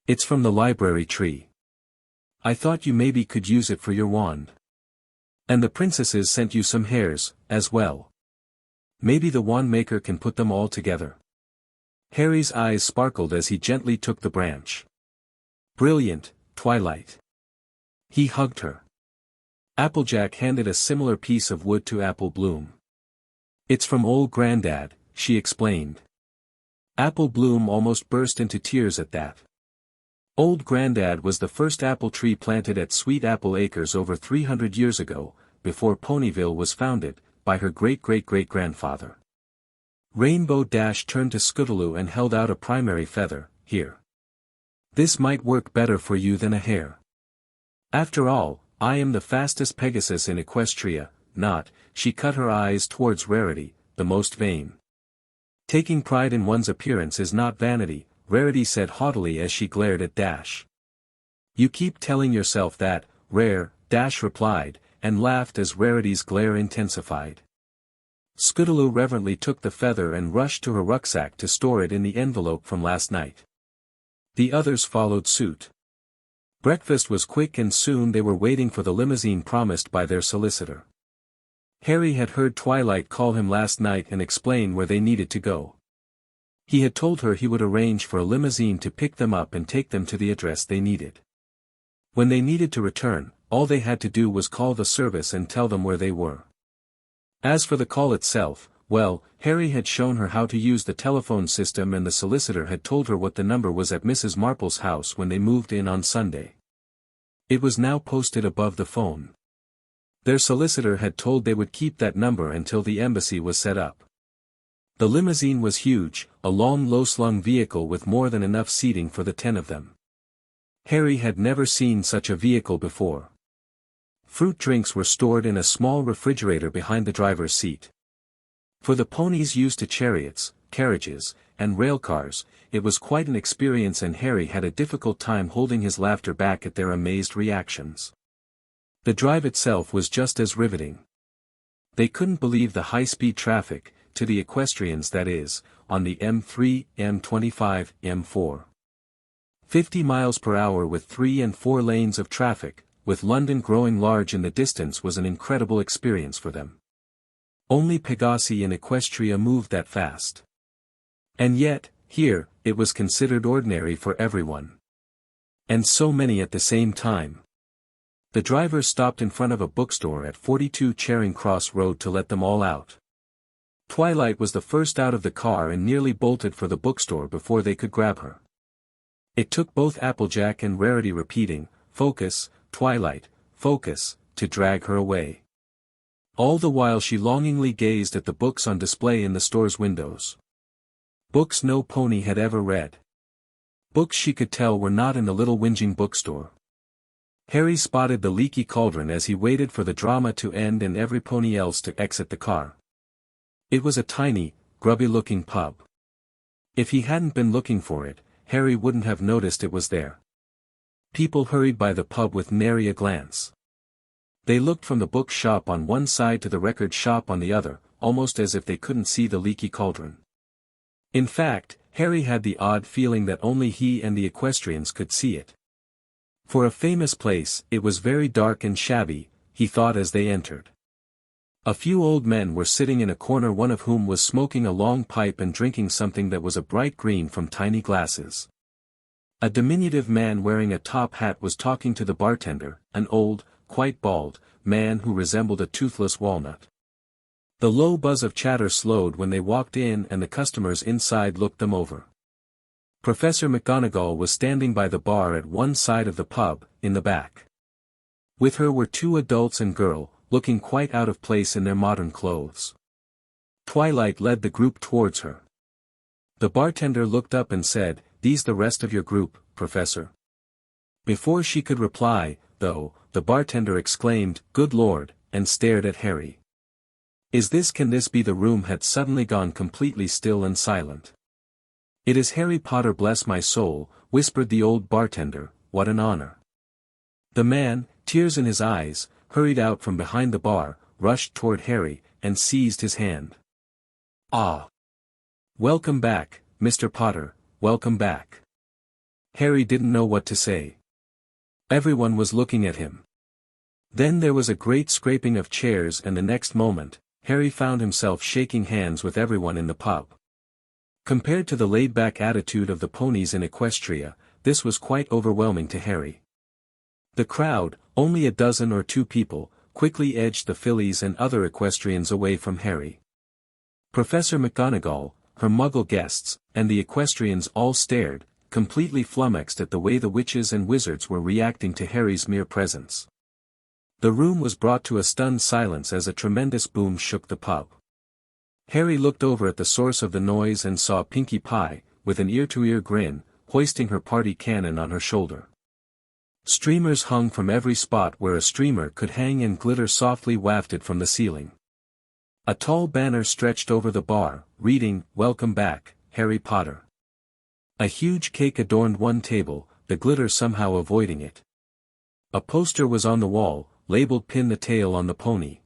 "It's from the library tree. I thought you maybe could use it for your wand. And the princesses sent you some hairs, as well. Maybe the wand maker can put them all together." Harry's eyes sparkled as he gently took the branch. "Brilliant, Twilight." He hugged her. Applejack handed a similar piece of wood to Apple Bloom. "It's from old Grandad," she explained. Apple Bloom almost burst into tears at that. Old Grandad was the first apple tree planted at Sweet Apple Acres over 300 years ago, before Ponyville was founded, by her great-great-great-grandfather. Rainbow Dash turned to Scootaloo and held out a primary feather. "Here. This might work better for you than a hair. After all, I am the fastest Pegasus in Equestria, not," she cut her eyes towards Rarity, "the most vain." "Taking pride in one's appearance is not vanity," Rarity said haughtily as she glared at Dash. "You keep telling yourself that, Rare," Dash replied, and laughed as Rarity's glare intensified. Scootaloo reverently took the feather and rushed to her rucksack to store it in the envelope from last night. The others followed suit. Breakfast was quick and soon they were waiting for the limousine promised by their solicitor. Harry had heard Twilight call him last night and explain where they needed to go. He had told her he would arrange for a limousine to pick them up and take them to the address they needed. When they needed to return, all they had to do was call the service and tell them where they were. As for the call itself, well, Harry had shown her how to use the telephone system and the solicitor had told her what the number was at Mrs. Marple's house when they moved in on Sunday. It was now posted above the phone. Their solicitor had told they would keep that number until the embassy was set up. The limousine was huge, a long low-slung vehicle with more than enough seating for the 10 of them. Harry had never seen such a vehicle before. Fruit drinks were stored in a small refrigerator behind the driver's seat. For the ponies used to chariots, carriages, and railcars, it was quite an experience and Harry had a difficult time holding his laughter back at their amazed reactions. The drive itself was just as riveting. They couldn't believe the high-speed traffic, to the equestrians that is, on the M3, M25, M4. 50 miles per hour with 3 and 4 lanes of traffic, with London growing large in the distance was an incredible experience for them. Only Pegasi in Equestria moved that fast. And yet, here, it was considered ordinary for everyone. And so many at the same time. The driver stopped in front of a bookstore at 42 Charing Cross Road to let them all out. Twilight was the first out of the car and nearly bolted for the bookstore before they could grab her. It took both Applejack and Rarity repeating, "Focus, Twilight, focus," to drag her away. All the while she longingly gazed at the books on display in the store's windows. Books no pony had ever read. Books she could tell were not in the little whinging bookstore. Harry spotted the Leaky Cauldron as he waited for the drama to end and every pony else to exit the car. It was a tiny, grubby-looking pub. If he hadn't been looking for it, Harry wouldn't have noticed it was there. People hurried by the pub with nary a glance. They looked from the book shop on one side to the record shop on the other, almost as if they couldn't see the Leaky Cauldron. In fact, Harry had the odd feeling that only he and the equestrians could see it. For a famous place, it was very dark and shabby, he thought as they entered. A few old men were sitting in a corner, one of whom was smoking a long pipe and drinking something that was a bright green from tiny glasses. A diminutive man wearing a top hat was talking to the bartender, an old, quite bald, man who resembled a toothless walnut. The low buzz of chatter slowed when they walked in and the customers inside looked them over. Professor McGonagall was standing by the bar at one side of the pub, in the back. With her were 2 adults and girl, looking quite out of place in their modern clothes. Twilight led the group towards her. The bartender looked up and said, "These the rest of your group, Professor?" Before she could reply, though, the bartender exclaimed, "Good Lord," and stared at Harry. Can this be the room had suddenly gone completely still and silent. "It is Harry Potter, bless my soul," whispered the old bartender, "what an honor." The man, tears in his eyes, hurried out from behind the bar, rushed toward Harry, and seized his hand. "Ah! Welcome back, Mr. Potter, welcome back." Harry didn't know what to say. Everyone was looking at him. Then there was a great scraping of chairs, and the next moment, Harry found himself shaking hands with everyone in the pub. Compared to the laid-back attitude of the ponies in Equestria, this was quite overwhelming to Harry. The crowd, only a dozen or two people, quickly edged the fillies and other equestrians away from Harry. Professor McGonagall, her muggle guests, and the equestrians all stared, completely flummoxed at the way the witches and wizards were reacting to Harry's mere presence. The room was brought to a stunned silence as a tremendous boom shook the pub. Harry looked over at the source of the noise and saw Pinkie Pie, with an ear-to-ear grin, hoisting her party cannon on her shoulder. Streamers hung from every spot where a streamer could hang, and glitter softly wafted from the ceiling. A tall banner stretched over the bar, reading, "Welcome back, Harry Potter." A huge cake adorned one table, the glitter somehow avoiding it. A poster was on the wall, labeled "Pin the tail on the pony."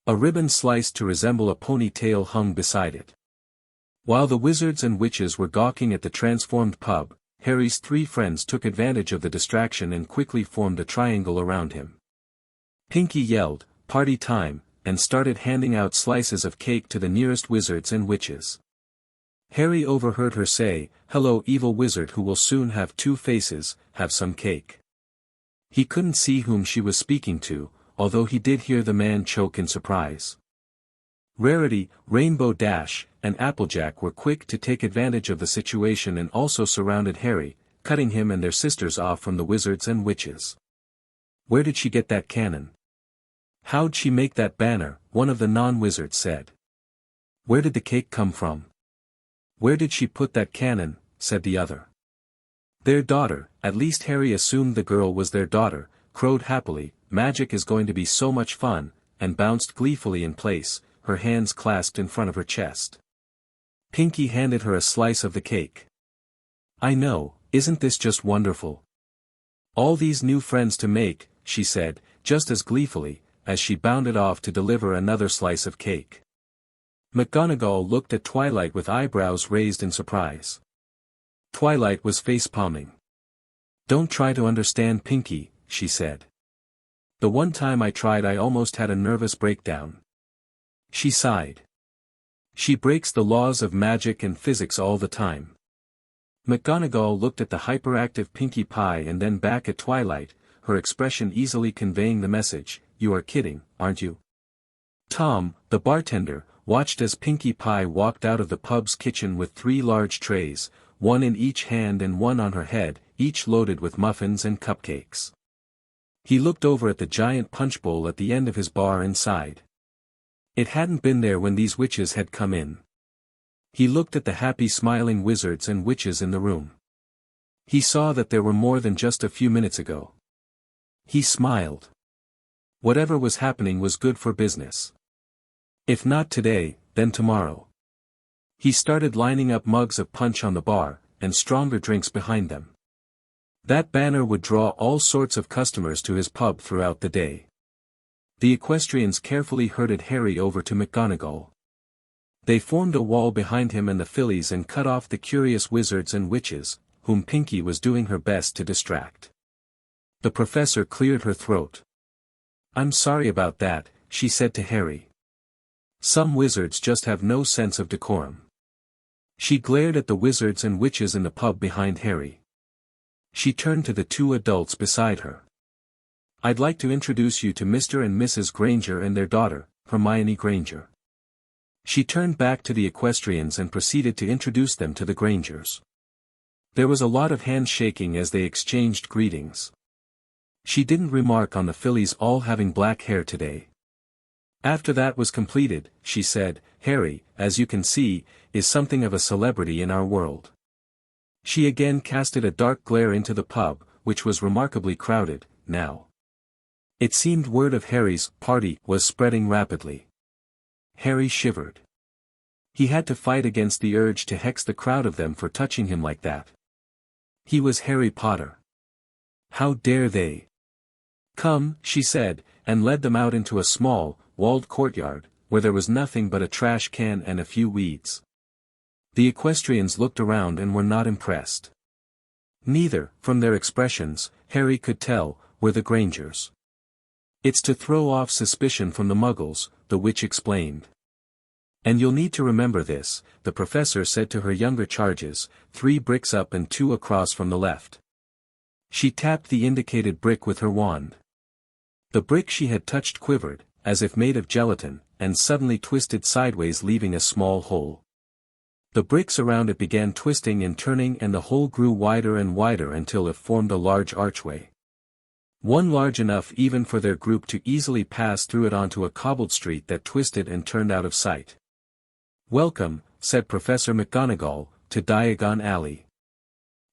A ribbon sliced to resemble a pony tail hung beside it. While the wizards and witches were gawking at the transformed pub, Harry's three friends took advantage of the distraction and quickly formed a triangle around him. Pinkie yelled, "Party time," and started handing out slices of cake to the nearest wizards and witches. Harry overheard her say, "Hello, evil wizard who will soon have two faces, have some cake." He couldn't see whom she was speaking to, although he did hear the man choke in surprise. Rarity, Rainbow Dash, and Applejack were quick to take advantage of the situation and also surrounded Harry, cutting him and their sisters off from the wizards and witches. "Where did she get that cannon? How'd she make that banner?" one of the non-wizards said. "Where did the cake come from?" "Where did she put that cannon?" said the other. "Their daughter," at least Harry assumed the girl was their daughter, crowed happily, "Magic is going to be so much fun," and bounced gleefully in place, her hands clasped in front of her chest. Pinkie handed her a slice of the cake. "I know, isn't this just wonderful? All these new friends to make," she said, just as gleefully, as she bounded off to deliver another slice of cake. McGonagall looked at Twilight with eyebrows raised in surprise. Twilight was face-palming. "Don't try to understand Pinkie," she said. "The one time I tried I almost had a nervous breakdown." She sighed. "She breaks the laws of magic and physics all the time." McGonagall looked at the hyperactive Pinkie Pie and then back at Twilight, her expression easily conveying the message, "You are kidding, aren't you?" Tom, the bartender, watched as Pinkie Pie walked out of the pub's kitchen with 3 large trays, one in each hand and one on her head, each loaded with muffins and cupcakes. He looked over at the giant punch bowl at the end of his bar and sighed. It hadn't been there when these witches had come in. He looked at the happy smiling wizards and witches in the room. He saw that there were more than just a few minutes ago. He smiled. Whatever was happening was good for business. If not today, then tomorrow. He started lining up mugs of punch on the bar, and stronger drinks behind them. That banner would draw all sorts of customers to his pub throughout the day. The equestrians carefully herded Harry over to McGonagall. They formed a wall behind him and the fillies and cut off the curious wizards and witches, whom Pinkie was doing her best to distract. The professor cleared her throat. "I'm sorry about that," she said to Harry. "Some wizards just have no sense of decorum." She glared at the wizards and witches in the pub behind Harry. She turned to the 2 adults beside her. "I'd like to introduce you to Mr. and Mrs. Granger and their daughter, Hermione Granger." She turned back to the equestrians and proceeded to introduce them to the Grangers. There was a lot of handshaking as they exchanged greetings. She didn't remark on the fillies all having black hair today. After that was completed, she said, "Harry, as you can see, is something of a celebrity in our world." She again casted a dark glare into the pub, which was remarkably crowded, now. It seemed word of Harry's party was spreading rapidly. Harry shivered. He had to fight against the urge to hex the crowd of them for touching him like that. He was Harry Potter. How dare they? "Come," she said, and led them out into a small, walled courtyard, where there was nothing but a trash can and a few weeds. The equestrians looked around and were not impressed. Neither, from their expressions, Harry could tell, were the Grangers. "It's to throw off suspicion from the Muggles," the witch explained. "And you'll need to remember this," the professor said to her younger charges, 3 bricks up and 2 across from the left. She tapped the indicated brick with her wand. The brick she had touched quivered, as if made of gelatin, and suddenly twisted sideways, leaving a small hole. The bricks around it began twisting and turning, and the hole grew wider and wider until it formed a large archway. One large enough even for their group to easily pass through it onto a cobbled street that twisted and turned out of sight. "Welcome," said Professor McGonagall, to Diagon Alley.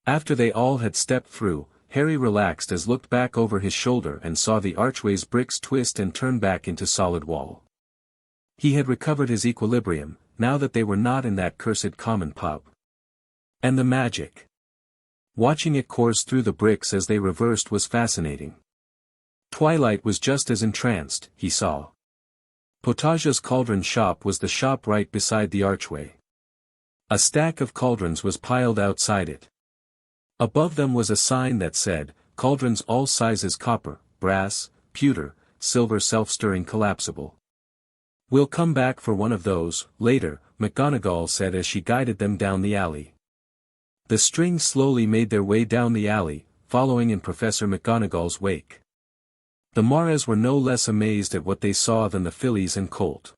After they all had stepped through, Harry relaxed as looked back over his shoulder and saw the archway's bricks twist and turn back into solid wall. He had recovered his equilibrium, now that they were not in that cursed common pub. And the magic. Watching it course through the bricks as they reversed was fascinating. Twilight was just as entranced, he saw. Potage's cauldron shop was the shop right beside the archway. A stack of cauldrons was piled outside it. Above them was a sign that said, "Cauldrons all sizes, copper, brass, pewter, silver, self-stirring, collapsible." "We'll come back for one of those, later," McGonagall said as she guided them down the alley. The strings slowly made their way down the alley, following in Professor McGonagall's wake. The Maras were no less amazed at what they saw than the fillies and colt.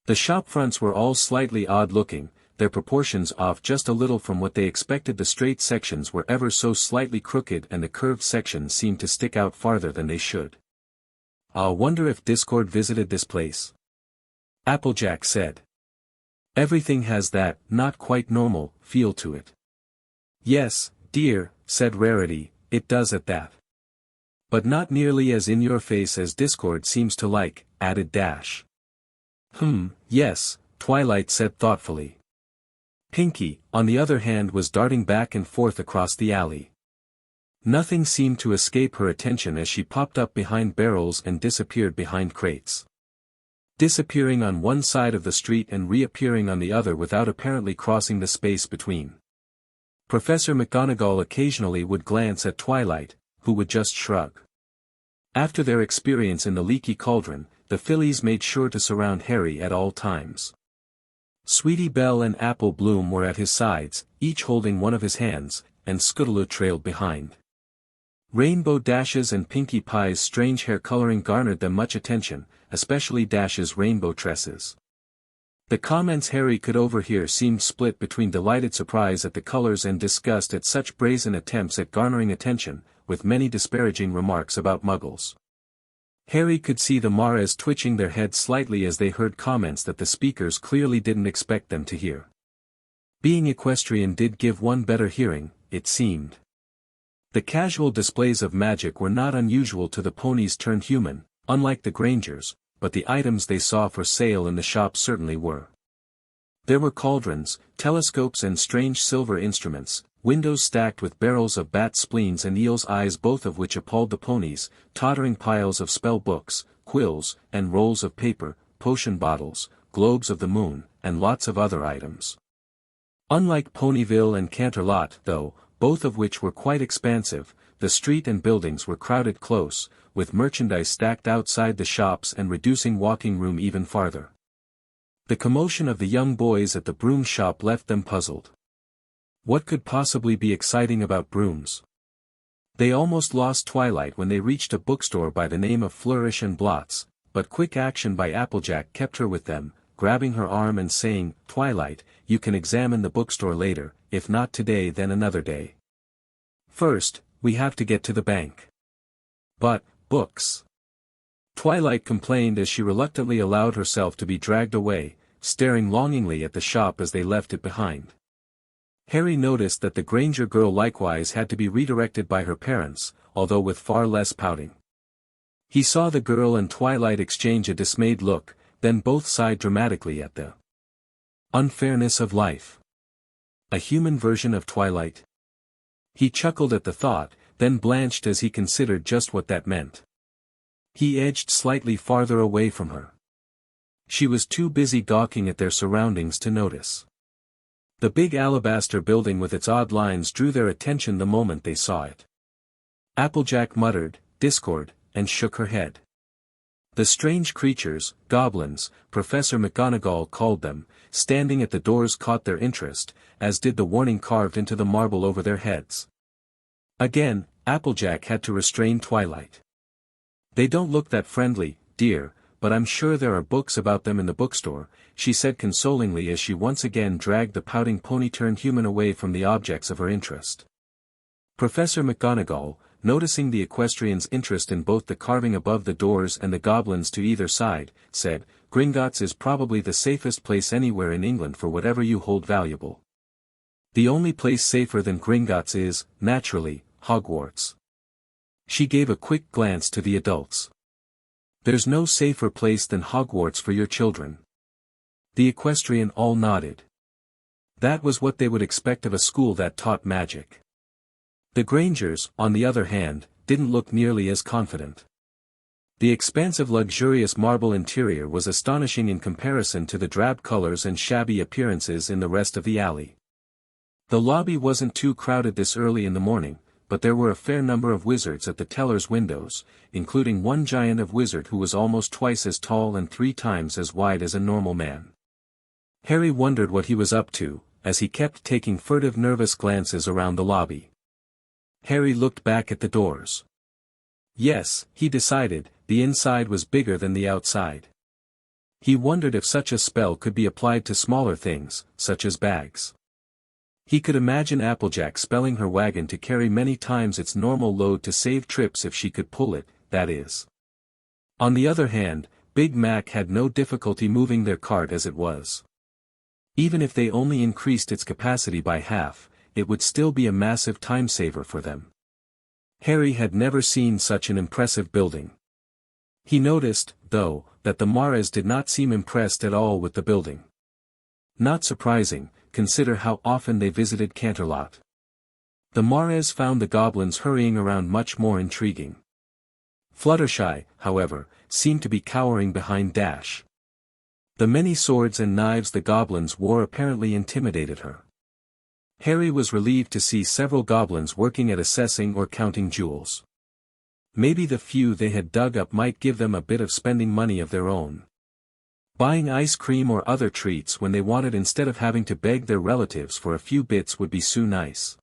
The shop fronts were all slightly odd-looking, their proportions off just a little from what they expected. The straight sections were ever so slightly crooked and the curved sections seemed to stick out farther than they should. "I wonder if Discord visited this place," Applejack said. "Everything has that, not quite normal, feel to it." "Yes, dear," said Rarity, "it does at that. But not nearly as in your face as Discord seems to like," added Dash. Yes," Twilight said thoughtfully. Pinkie, on the other hand, was darting back and forth across the alley. Nothing seemed to escape her attention as she popped up behind barrels and disappeared behind crates. Disappearing on one side of the street and reappearing on the other without apparently crossing the space between. Professor McGonagall occasionally would glance at Twilight, who would just shrug. After their experience in the Leaky Cauldron, the fillies made sure to surround Harry at all times. Sweetie Belle and Apple Bloom were at his sides, each holding one of his hands, and Scootaloo trailed behind. Rainbow Dash's and Pinkie Pie's strange hair coloring garnered them much attention, especially Dash's rainbow tresses. The comments Harry could overhear seemed split between delighted surprise at the colors and disgust at such brazen attempts at garnering attention, with many disparaging remarks about Muggles. Harry could see the Maras twitching their heads slightly as they heard comments that the speakers clearly didn't expect them to hear. Being equestrian did give one better hearing, it seemed. The casual displays of magic were not unusual to the ponies turned human, unlike the Grangers, but the items they saw for sale in the shop certainly were. There were cauldrons, telescopes and strange silver instruments, windows stacked with barrels of bat spleens and eels' eyes, both of which appalled the ponies, tottering piles of spell books, quills, and rolls of paper, potion bottles, globes of the moon, and lots of other items. Unlike Ponyville and Canterlot, though, both of which were quite expansive, the street and buildings were crowded close, with merchandise stacked outside the shops and reducing walking room even farther. The commotion of the young boys at the broom shop left them puzzled. What could possibly be exciting about brooms? They almost lost Twilight when they reached a bookstore by the name of Flourish and Blots, but quick action by Applejack kept her with them, grabbing her arm and saying, "Twilight, you can examine the bookstore later, if not today then another day. First, we have to get to the bank." "But, books," Twilight complained as she reluctantly allowed herself to be dragged away, staring longingly at the shop as they left it behind. Harry noticed that the Granger girl likewise had to be redirected by her parents, although with far less pouting. He saw the girl and Twilight exchange a dismayed look, then both sighed dramatically at the unfairness of life. A human version of Twilight? He chuckled at the thought, then blanched as he considered just what that meant. He edged slightly farther away from her. She was too busy gawking at their surroundings to notice. The big alabaster building with its odd lines drew their attention the moment they saw it. Applejack muttered, "Discord," and shook her head. The strange creatures, goblins, Professor McGonagall called them, standing at the doors caught their interest, as did the warning carved into the marble over their heads. Again, Applejack had to restrain Twilight. "They don't look that friendly, dear, but I'm sure there are books about them in the bookstore," she said consolingly as she once again dragged the pouting pony-turned human away from the objects of her interest. Professor McGonagall, noticing the equestrian's interest in both the carving above the doors and the goblins to either side, said, "Gringotts is probably the safest place anywhere in England for whatever you hold valuable. The only place safer than Gringotts is, naturally, Hogwarts." She gave a quick glance to the adults. "There's no safer place than Hogwarts for your children." The equestrian all nodded. That was what they would expect of a school that taught magic. The Grangers, on the other hand, didn't look nearly as confident. The expansive luxurious marble interior was astonishing in comparison to the drab colors and shabby appearances in the rest of the alley. The lobby wasn't too crowded this early in the morning, but there were a fair number of wizards at the tellers' windows, including one giant of wizard who was almost twice as tall and 3 times as wide as a normal man. Harry wondered what he was up to, as he kept taking furtive nervous glances around the lobby. Harry looked back at the doors. Yes, he decided, the inside was bigger than the outside. He wondered if such a spell could be applied to smaller things, such as bags. He could imagine Applejack spelling her wagon to carry many times its normal load to save trips if she could pull it, that is. On the other hand, Big Mac had no difficulty moving their cart as it was. Even if they only increased its capacity by half, it would still be a massive time-saver for them. Harry had never seen such an impressive building. He noticed, though, that the Mares did not seem impressed at all with the building. Not surprising, consider how often they visited Canterlot. The Mares found the goblins hurrying around much more intriguing. Fluttershy, however, seemed to be cowering behind Dash. The many swords and knives the goblins wore apparently intimidated her. Harry was relieved to see several goblins working at assessing or counting jewels. Maybe the few they had dug up might give them a bit of spending money of their own. Buying ice cream or other treats when they wanted instead of having to beg their relatives for a few bits would be so nice.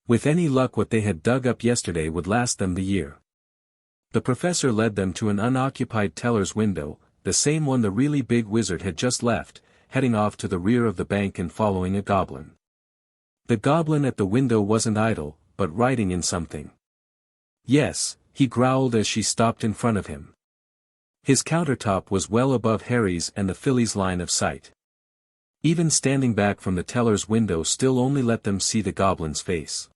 With any luck what they had dug up yesterday would last them the year. The professor led them to an unoccupied teller's window, the same one the really big wizard had just left, heading off to the rear of the bank and following a goblin. The goblin at the window wasn't idle, but writing in something. "Yes," he growled as she stopped in front of him. His countertop was well above Harry's and the filly's line of sight. Even standing back from the teller's window still only let them see the goblin's face.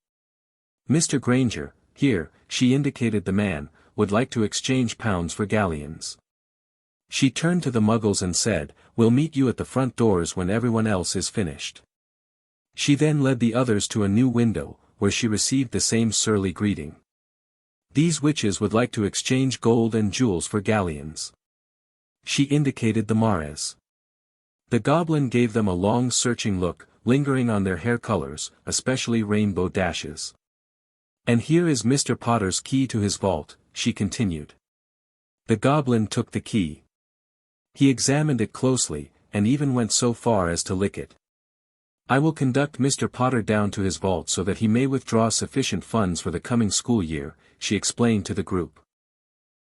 "Mr. Granger, here," she indicated the man, "would like to exchange pounds for galleons." She turned to the muggles and said, "We'll meet you at the front doors when everyone else is finished." She then led the others to a new window, where she received the same surly greeting. "These witches would like to exchange gold and jewels for galleons." She indicated the Mares. The goblin gave them a long searching look, lingering on their hair colors, especially Rainbow Dash's. "And here is Mr. Potter's key to his vault," she continued. The goblin took the key. He examined it closely, and even went so far as to lick it. "I will conduct Mr. Potter down to his vault so that he may withdraw sufficient funds for the coming school year," she explained to the group.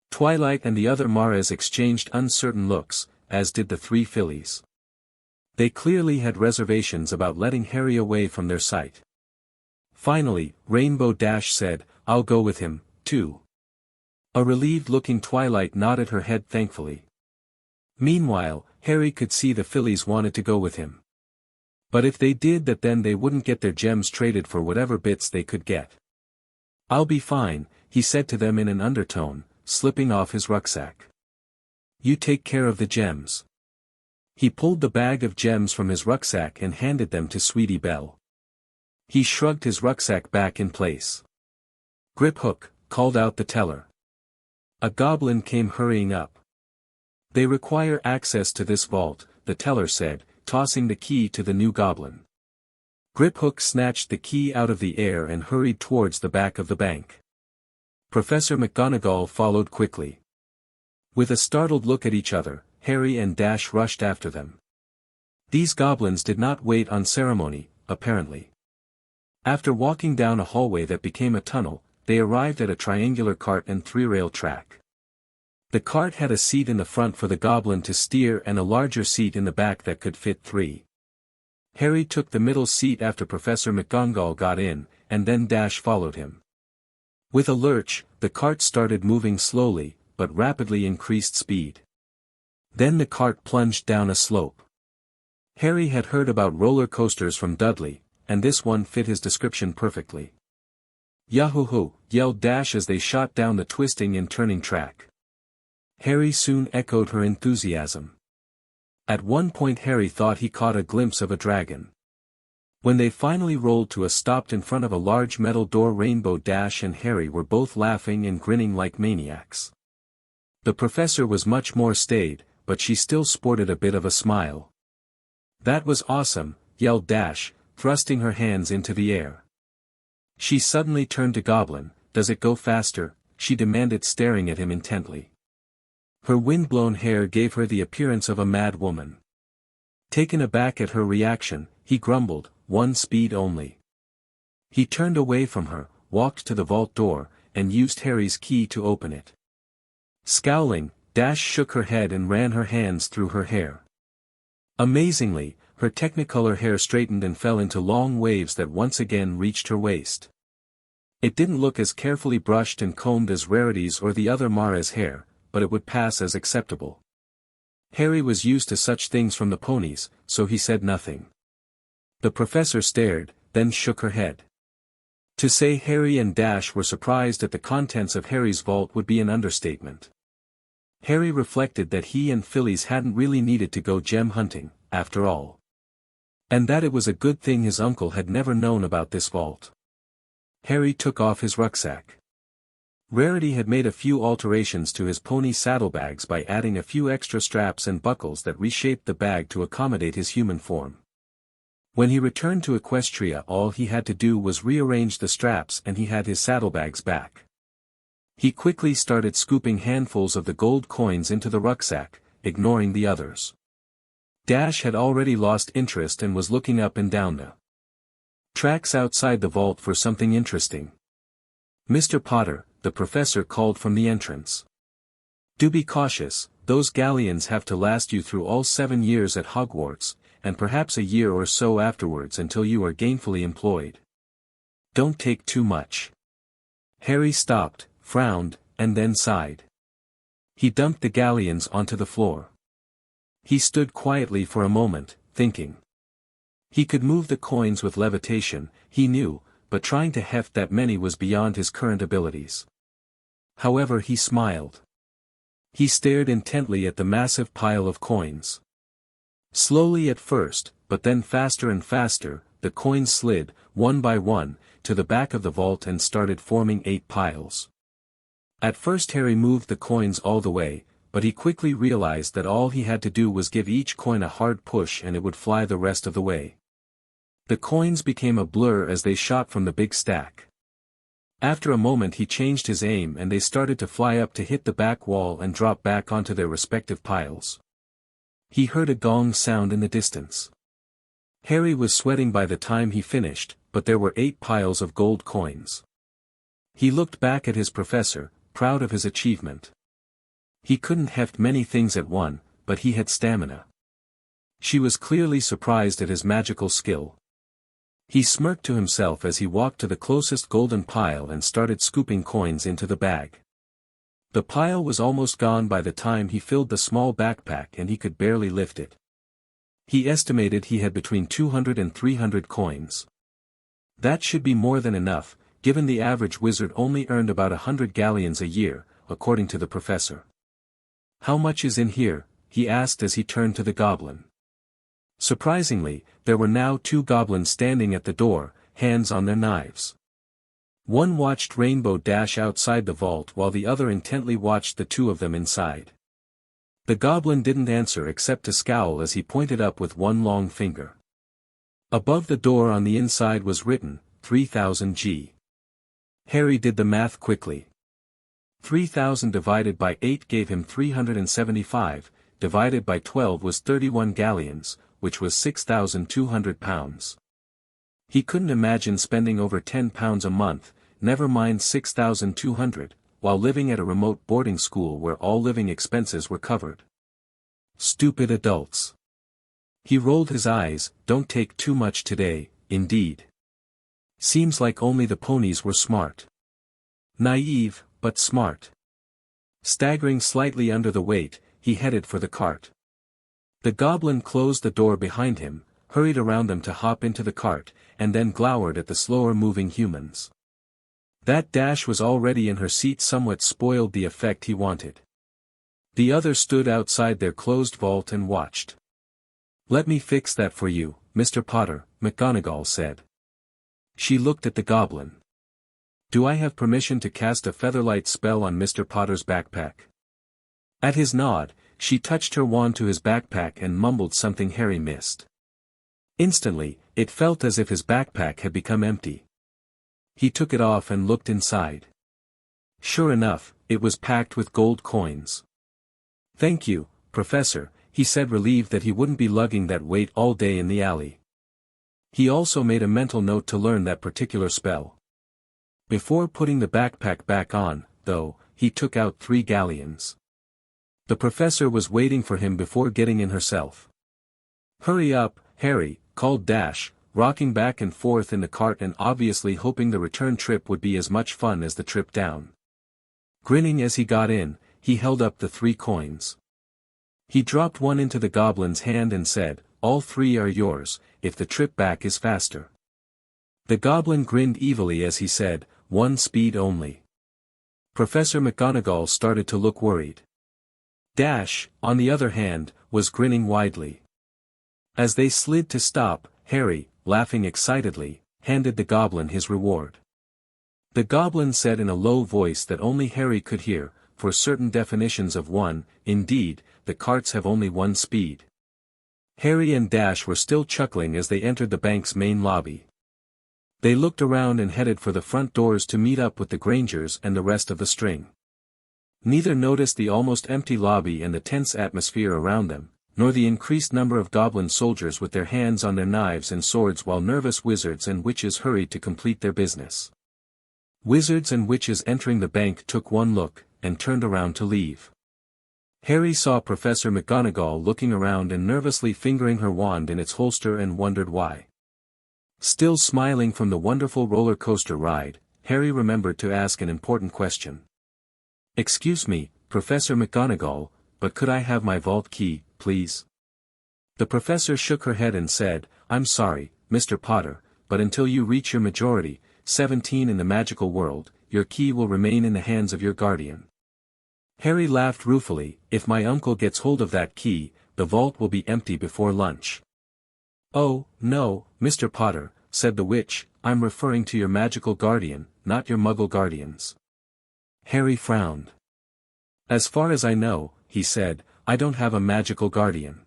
Twilight and the other Mares exchanged uncertain looks, as did the 3 fillies. They clearly had reservations about letting Harry away from their sight. Finally, Rainbow Dash said, "I'll go with him, too." A relieved-looking Twilight nodded her head thankfully. Meanwhile, Harry could see the fillies wanted to go with him. But if they did that then they wouldn't get their gems traded for whatever bits they could get. "I'll be fine," he said to them in an undertone, slipping off his rucksack. "You take care of the gems." He pulled the bag of gems from his rucksack and handed them to Sweetie Belle. He shrugged his rucksack back in place. "Grip Hook," called out the teller. A goblin came hurrying up. They require access to this vault, the teller said, tossing the key to the new goblin. Griphook snatched the key out of the air and hurried towards the back of the bank. Professor McGonagall followed quickly. With a startled look at each other, Harry and Dash rushed after them. These goblins did not wait on ceremony, apparently. After walking down a hallway that became a tunnel, they arrived at a triangular cart and three-rail track. The cart had a seat in the front for the goblin to steer and a larger seat in the back that could fit three. Harry took the middle seat after Professor McGonagall got in, and then Dash followed him. With a lurch, the cart started moving slowly, but rapidly increased speed. Then the cart plunged down a slope. Harry had heard about roller coasters from Dudley, and this one fit his description perfectly. Yahoo-hoo, yelled Dash as they shot down the twisting and turning track. Harry soon echoed her enthusiasm. At one point Harry thought he caught a glimpse of a dragon. When they finally rolled to a stop in front of a large metal door, Rainbow Dash and Harry were both laughing and grinning like maniacs. The professor was much more staid, but she still sported a bit of a smile. That was awesome, yelled Dash, thrusting her hands into the air. She suddenly turned to Goblin. Does it go faster? She demanded, staring at him intently. Her wind-blown hair gave her the appearance of a mad woman. Taken aback at her reaction, he grumbled, 1 speed only. He turned away from her, walked to the vault door, and used Harry's key to open it. Scowling, Dash shook her head and ran her hands through her hair. Amazingly, her technicolor hair straightened and fell into long waves that once again reached her waist. It didn't look as carefully brushed and combed as Rarity's or the other Mara's hair, but it would pass as acceptable. Harry was used to such things from the ponies, so he said nothing. The professor stared, then shook her head. To say Harry and Dash were surprised at the contents of Harry's vault would be an understatement. Harry reflected that he and Phillies hadn't really needed to go gem hunting, after all. And that it was a good thing his uncle had never known about this vault. Harry took off his rucksack. Rarity had made a few alterations to his pony saddlebags by adding a few extra straps and buckles that reshaped the bag to accommodate his human form. When he returned to Equestria, all he had to do was rearrange the straps and he had his saddlebags back. He quickly started scooping handfuls of the gold coins into the rucksack, ignoring the others. Dash had already lost interest and was looking up and down the tracks outside the vault for something interesting. Mr. Potter, the professor called from the entrance. Do be cautious, those galleons have to last you through all 7 years at Hogwarts, and perhaps a year or so afterwards until you are gainfully employed. Don't take too much. Harry stopped, frowned, and then sighed. He dumped the galleons onto the floor. He stood quietly for a moment, thinking. He could move the coins with levitation, he knew, but trying to heft that many was beyond his current abilities. However, he smiled. He stared intently at the massive pile of coins. Slowly at first, but then faster and faster, the coins slid, one by one, to the back of the vault and started forming 8 piles. At first Harry moved the coins all the way, but he quickly realized that all he had to do was give each coin a hard push and it would fly the rest of the way. The coins became a blur as they shot from the big stack. After a moment he changed his aim and they started to fly up to hit the back wall and drop back onto their respective piles. He heard a gong sound in the distance. Harry was sweating by the time he finished, but there were 8 piles of gold coins. He looked back at his professor, proud of his achievement. He couldn't heft many things at once, but he had stamina. She was clearly surprised at his magical skill. He smirked to himself as he walked to the closest golden pile and started scooping coins into the bag. The pile was almost gone by the time he filled the small backpack and he could barely lift it. He estimated he had between 200 and 300 coins. That should be more than enough, given the average wizard only earned about 100 galleons a year, according to the professor. How much is in here? He asked as he turned to the goblin. Surprisingly, there were now 2 goblins standing at the door, hands on their knives. One watched Rainbow Dash outside the vault while the other intently watched the 2 of them inside. The goblin didn't answer except to scowl as he pointed up with one long finger. Above the door on the inside was written, 3000 G. Harry did the math quickly. 3000 divided by 8 gave him 375, divided by 12 was 31 galleons, which was 6,200 pounds. He couldn't imagine spending over £10 a month, never mind 6,200, while living at a remote boarding school where all living expenses were covered. Stupid adults. He rolled his eyes, don't take too much today, indeed. Seems like only the ponies were smart. Naive, but smart. Staggering slightly under the weight, he headed for the cart. The goblin closed the door behind him, hurried around them to hop into the cart, and then glowered at the slower-moving humans. That Dash was already in her seat somewhat spoiled the effect he wanted. The other stood outside their closed vault and watched. "Let me fix that for you, Mr. Potter," McGonagall said. She looked at the goblin. "Do I have permission to cast a featherlight spell on Mr. Potter's backpack?" At his nod, she touched her wand to his backpack and mumbled something Harry missed. Instantly, it felt as if his backpack had become empty. He took it off and looked inside. Sure enough, it was packed with gold coins. "Thank you, Professor," he said, relieved that he wouldn't be lugging that weight all day in the alley. He also made a mental note to learn that particular spell. Before putting the backpack back on, though, he took out 3 galleons. The professor was waiting for him before getting in herself. "Hurry up, Harry," called Dash, rocking back and forth in the cart and obviously hoping the return trip would be as much fun as the trip down. Grinning as he got in, he held up the 3 coins. He dropped one into the goblin's hand and said, "All 3 are yours, if the trip back is faster." The goblin grinned evilly as he said, "1 speed only." Professor McGonagall started to look worried. Dash, on the other hand, was grinning widely. As they slid to stop, Harry, laughing excitedly, handed the goblin his reward. The goblin said in a low voice that only Harry could hear, "For certain definitions of 1, indeed, the carts have only 1 speed." Harry and Dash were still chuckling as they entered the bank's main lobby. They looked around and headed for the front doors to meet up with the Grangers and the rest of the string. Neither noticed the almost empty lobby and the tense atmosphere around them, nor the increased number of goblin soldiers with their hands on their knives and swords while nervous wizards and witches hurried to complete their business. Wizards and witches entering the bank took one look, and turned around to leave. Harry saw Professor McGonagall looking around and nervously fingering her wand in its holster and wondered why. Still smiling from the wonderful roller coaster ride, Harry remembered to ask an important question. "Excuse me, Professor McGonagall, but could I have my vault key, please?" The professor shook her head and said, "I'm sorry, Mr. Potter, but until you reach your majority, 17 in the magical world, your key will remain in the hands of your guardian." Harry laughed ruefully, "If my uncle gets hold of that key, the vault will be empty before lunch." "Oh, no, Mr. Potter," said the witch, "I'm referring to your magical guardian, not your muggle guardians." Harry frowned. "As far as I know," he said, "I don't have a magical guardian."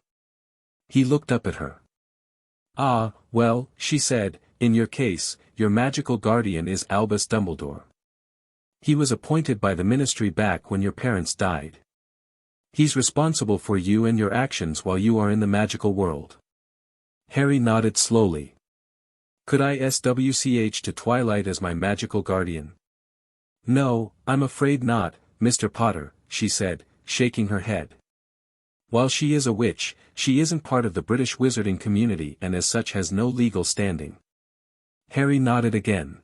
He looked up at her. "Ah, well," she said, "in your case, your magical guardian is Albus Dumbledore. He was appointed by the ministry back when your parents died. He's responsible for you and your actions while you are in the magical world." Harry nodded slowly. "Could I swch to Twilight as my magical guardian?" "No, I'm afraid not, Mr. Potter," she said, shaking her head. "While she is a witch, she isn't part of the British wizarding community and as such has no legal standing." Harry nodded again.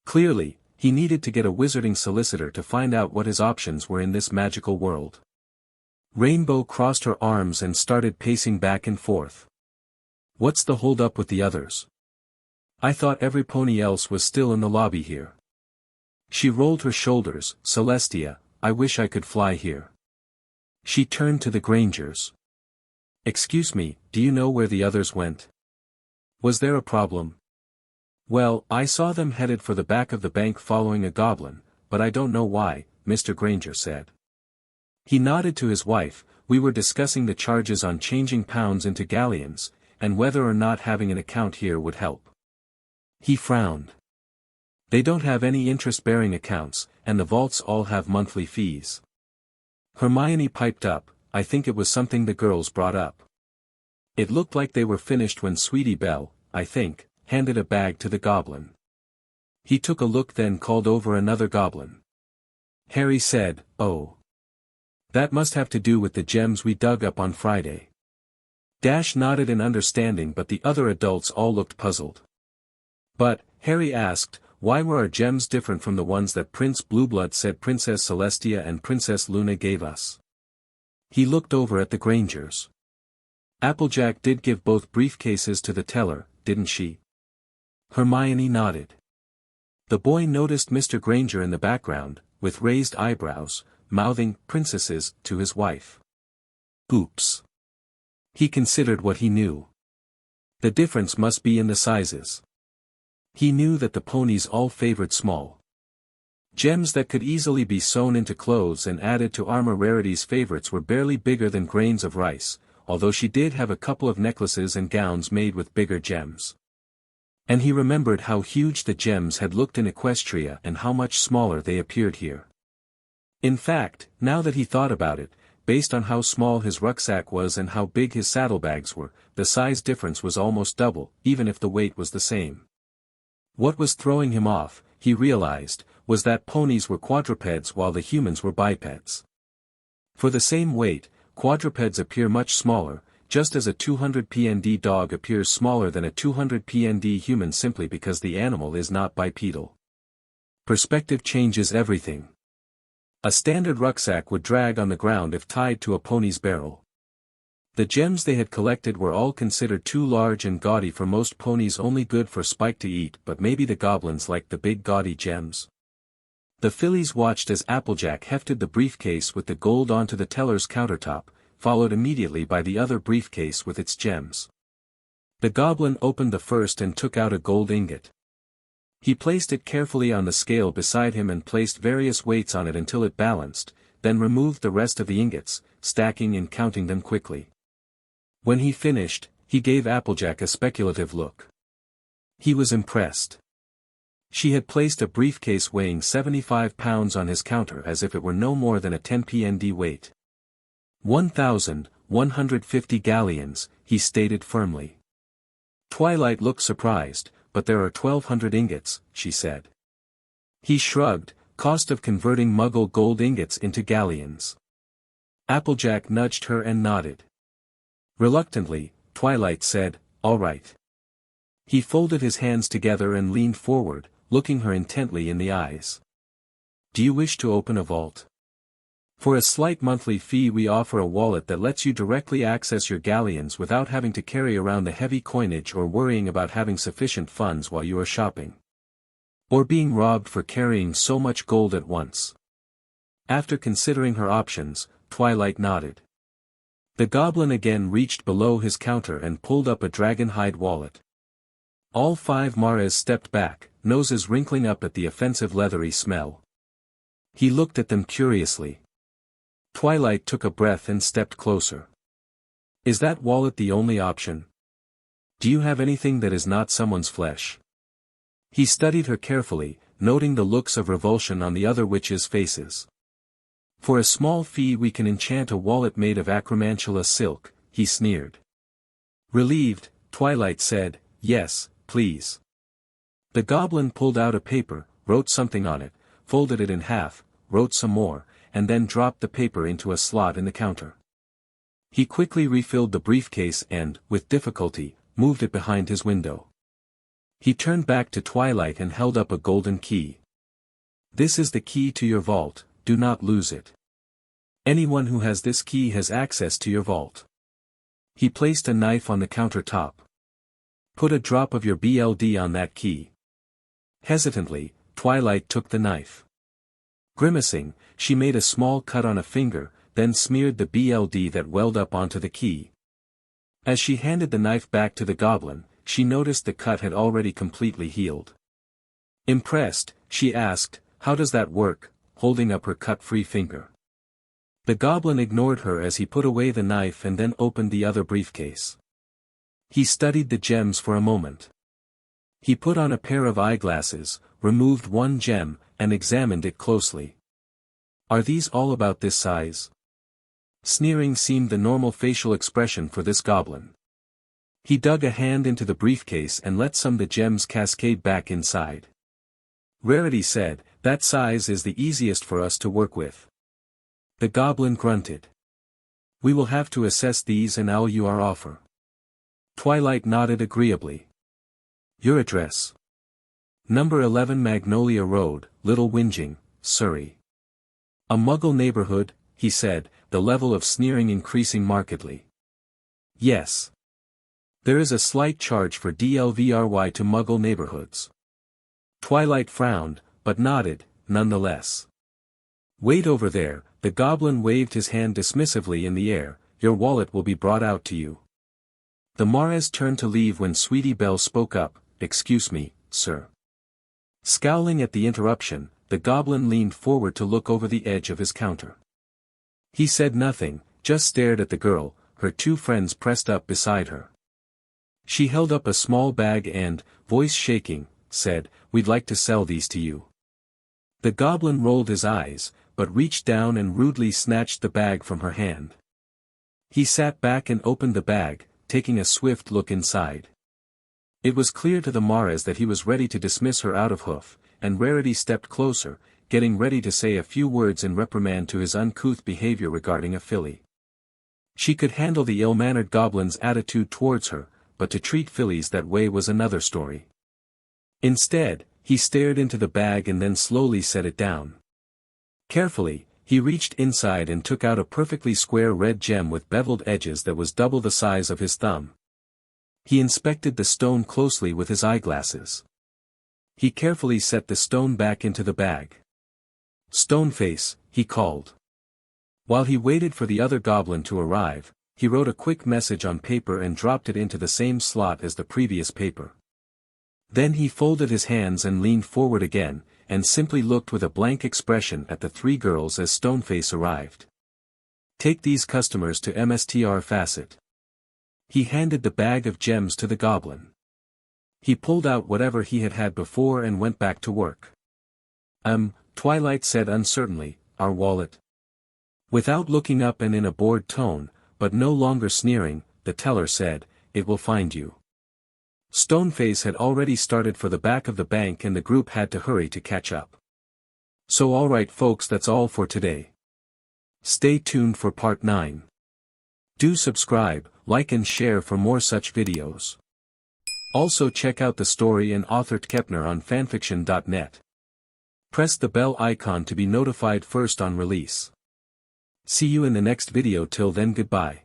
Clearly, he needed to get a wizarding solicitor to find out what his options were in this magical world. Rainbow crossed her arms and started pacing back and forth. "What's the hold up with the others? I thought every pony else was still in the lobby here." She rolled her shoulders. "Celestia, I wish I could fly here." She turned to the Grangers. "Excuse me, do you know where the others went? Was there a problem?" "Well, I saw them headed for the back of the bank following a goblin, but I don't know why," Mr. Granger said. He nodded to his wife, we were discussing the charges on changing pounds into galleons, and whether or not having an account here would help. He frowned. They don't have any interest-bearing accounts, and the vaults all have monthly fees. Hermione piped up, I think it was something the girls brought up. It looked like they were finished when Sweetie Belle, I think, handed a bag to the goblin. He took a look then called over another goblin. Harry said, oh. That must have to do with the gems we dug up on Friday. Dash nodded in understanding but the other adults all looked puzzled. But, Harry asked, why were our gems different from the ones that Prince Blueblood said Princess Celestia and Princess Luna gave us? He looked over at the Grangers. Applejack did give both briefcases to the teller, didn't she? Hermione nodded. The boy noticed Mr. Granger in the background, with raised eyebrows, mouthing princesses to his wife. Oops. He considered what he knew. The difference must be in the sizes. He knew that the ponies all favored small gems that could easily be sewn into clothes and added to armor. Rarity's favorites were barely bigger than grains of rice, although she did have a couple of necklaces and gowns made with bigger gems. And he remembered how huge the gems had looked in Equestria and how much smaller they appeared here. In fact, now that he thought about it, based on how small his rucksack was and how big his saddlebags were, the size difference was almost double, even if the weight was the same. What was throwing him off, he realized, was that ponies were quadrupeds while the humans were bipeds. For the same weight, quadrupeds appear much smaller, just as a 200 PND dog appears smaller than a 200 PND human simply because the animal is not bipedal. Perspective changes everything. A standard rucksack would drag on the ground if tied to a pony's barrel. The gems they had collected were all considered too large and gaudy for most ponies, only good for Spike to eat, but maybe the goblins liked the big gaudy gems. The fillies watched as Applejack hefted the briefcase with the gold onto the teller's countertop, followed immediately by the other briefcase with its gems. The goblin opened the first and took out a gold ingot. He placed it carefully on the scale beside him and placed various weights on it until it balanced, then removed the rest of the ingots, stacking and counting them quickly. When he finished, he gave Applejack a speculative look. He was impressed. She had placed a briefcase weighing 75 pounds on his counter as if it were no more than a 10 PND weight. 1,150 galleons, he stated firmly. Twilight looked surprised, but there are 1,200 ingots, she said. He shrugged, cost of converting Muggle gold ingots into galleons. Applejack nudged her and nodded. Reluctantly, Twilight said, all right. He folded his hands together and leaned forward, looking her intently in the eyes. Do you wish to open a vault? For a slight monthly fee we offer a wallet that lets you directly access your galleons without having to carry around the heavy coinage or worrying about having sufficient funds while you are shopping. Or being robbed for carrying so much gold at once. After considering her options, Twilight nodded. The goblin again reached below his counter and pulled up a dragonhide wallet. All 5 Mares stepped back, noses wrinkling up at the offensive leathery smell. He looked at them curiously. Twilight took a breath and stepped closer. Is that wallet the only option? Do you have anything that is not someone's flesh? He studied her carefully, noting the looks of revulsion on the other witches' faces. For a small fee we can enchant a wallet made of acromantula silk, he sneered. Relieved, Twilight said, yes, please. The goblin pulled out a paper, wrote something on it, folded it in half, wrote some more, and then dropped the paper into a slot in the counter. He quickly refilled the briefcase and, with difficulty, moved it behind his window. He turned back to Twilight and held up a golden key. This is the key to your vault, do not lose it. Anyone who has this key has access to your vault. He placed a knife on the countertop. Put a drop of your BLD on that key. Hesitantly, Twilight took the knife. Grimacing, she made a small cut on a finger, then smeared the BLD that welled up onto the key. As she handed the knife back to the goblin, she noticed the cut had already completely healed. Impressed, she asked, how does that work, holding up her cut-free finger. The goblin ignored her as he put away the knife and then opened the other briefcase. He studied the gems for a moment. He put on a pair of eyeglasses, removed one gem, and examined it closely. Are these all about this size? Sneering seemed the normal facial expression for this goblin. He dug a hand into the briefcase and let some of the gems cascade back inside. Rarity said, "That size is the easiest for us to work with." The goblin grunted. "We will have to assess these and I'll you our offer." Twilight nodded agreeably. "Your address?" Number 11 Magnolia Road, Little Whinging, Surrey. A Muggle neighborhood, he said, the level of sneering increasing markedly. "Yes. There is a slight charge for DLVRY to Muggle neighborhoods." Twilight frowned, but nodded, nonetheless. "Wait over there," the goblin waved his hand dismissively in the air, "your wallet will be brought out to you." The Mares turned to leave when Sweetie Belle spoke up, "Excuse me, sir." Scowling at the interruption, the goblin leaned forward to look over the edge of his counter. He said nothing, just stared at the girl, her two friends pressed up beside her. She held up a small bag and, voice shaking, said, "We'd like to sell these to you." The goblin rolled his eyes, but reached down and rudely snatched the bag from her hand. He sat back and opened the bag, taking a swift look inside. It was clear to the Mares that he was ready to dismiss her out of hoof, and Rarity stepped closer, getting ready to say a few words in reprimand to his uncouth behavior regarding a filly. She could handle the ill-mannered goblin's attitude towards her, but to treat fillies that way was another story. Instead, he stared into the bag and then slowly set it down. Carefully, he reached inside and took out a perfectly square red gem with beveled edges that was double the size of his thumb. He inspected the stone closely with his eyeglasses. He carefully set the stone back into the bag. "Stoneface," he called. While he waited for the other goblin to arrive, he wrote a quick message on paper and dropped it into the same slot as the previous paper. Then he folded his hands and leaned forward again, and simply looked with a blank expression at the three girls as Stoneface arrived. "Take these customers to Mstr Facet." He handed the bag of gems to the goblin. He pulled out whatever he had had before and went back to work. Twilight said uncertainly, "Our wallet?" Without looking up and in a bored tone, but no longer sneering, the teller said, "It will find you." Stoneface had already started for the back of the bank and the group had to hurry to catch up. So alright folks, that's all for today. Stay tuned for part 9. Do subscribe, like and share for more such videos. Also check out the story and author tkepner on fanfiction.net. Press the bell icon to be notified first on release. See you in the next video. Till then, goodbye.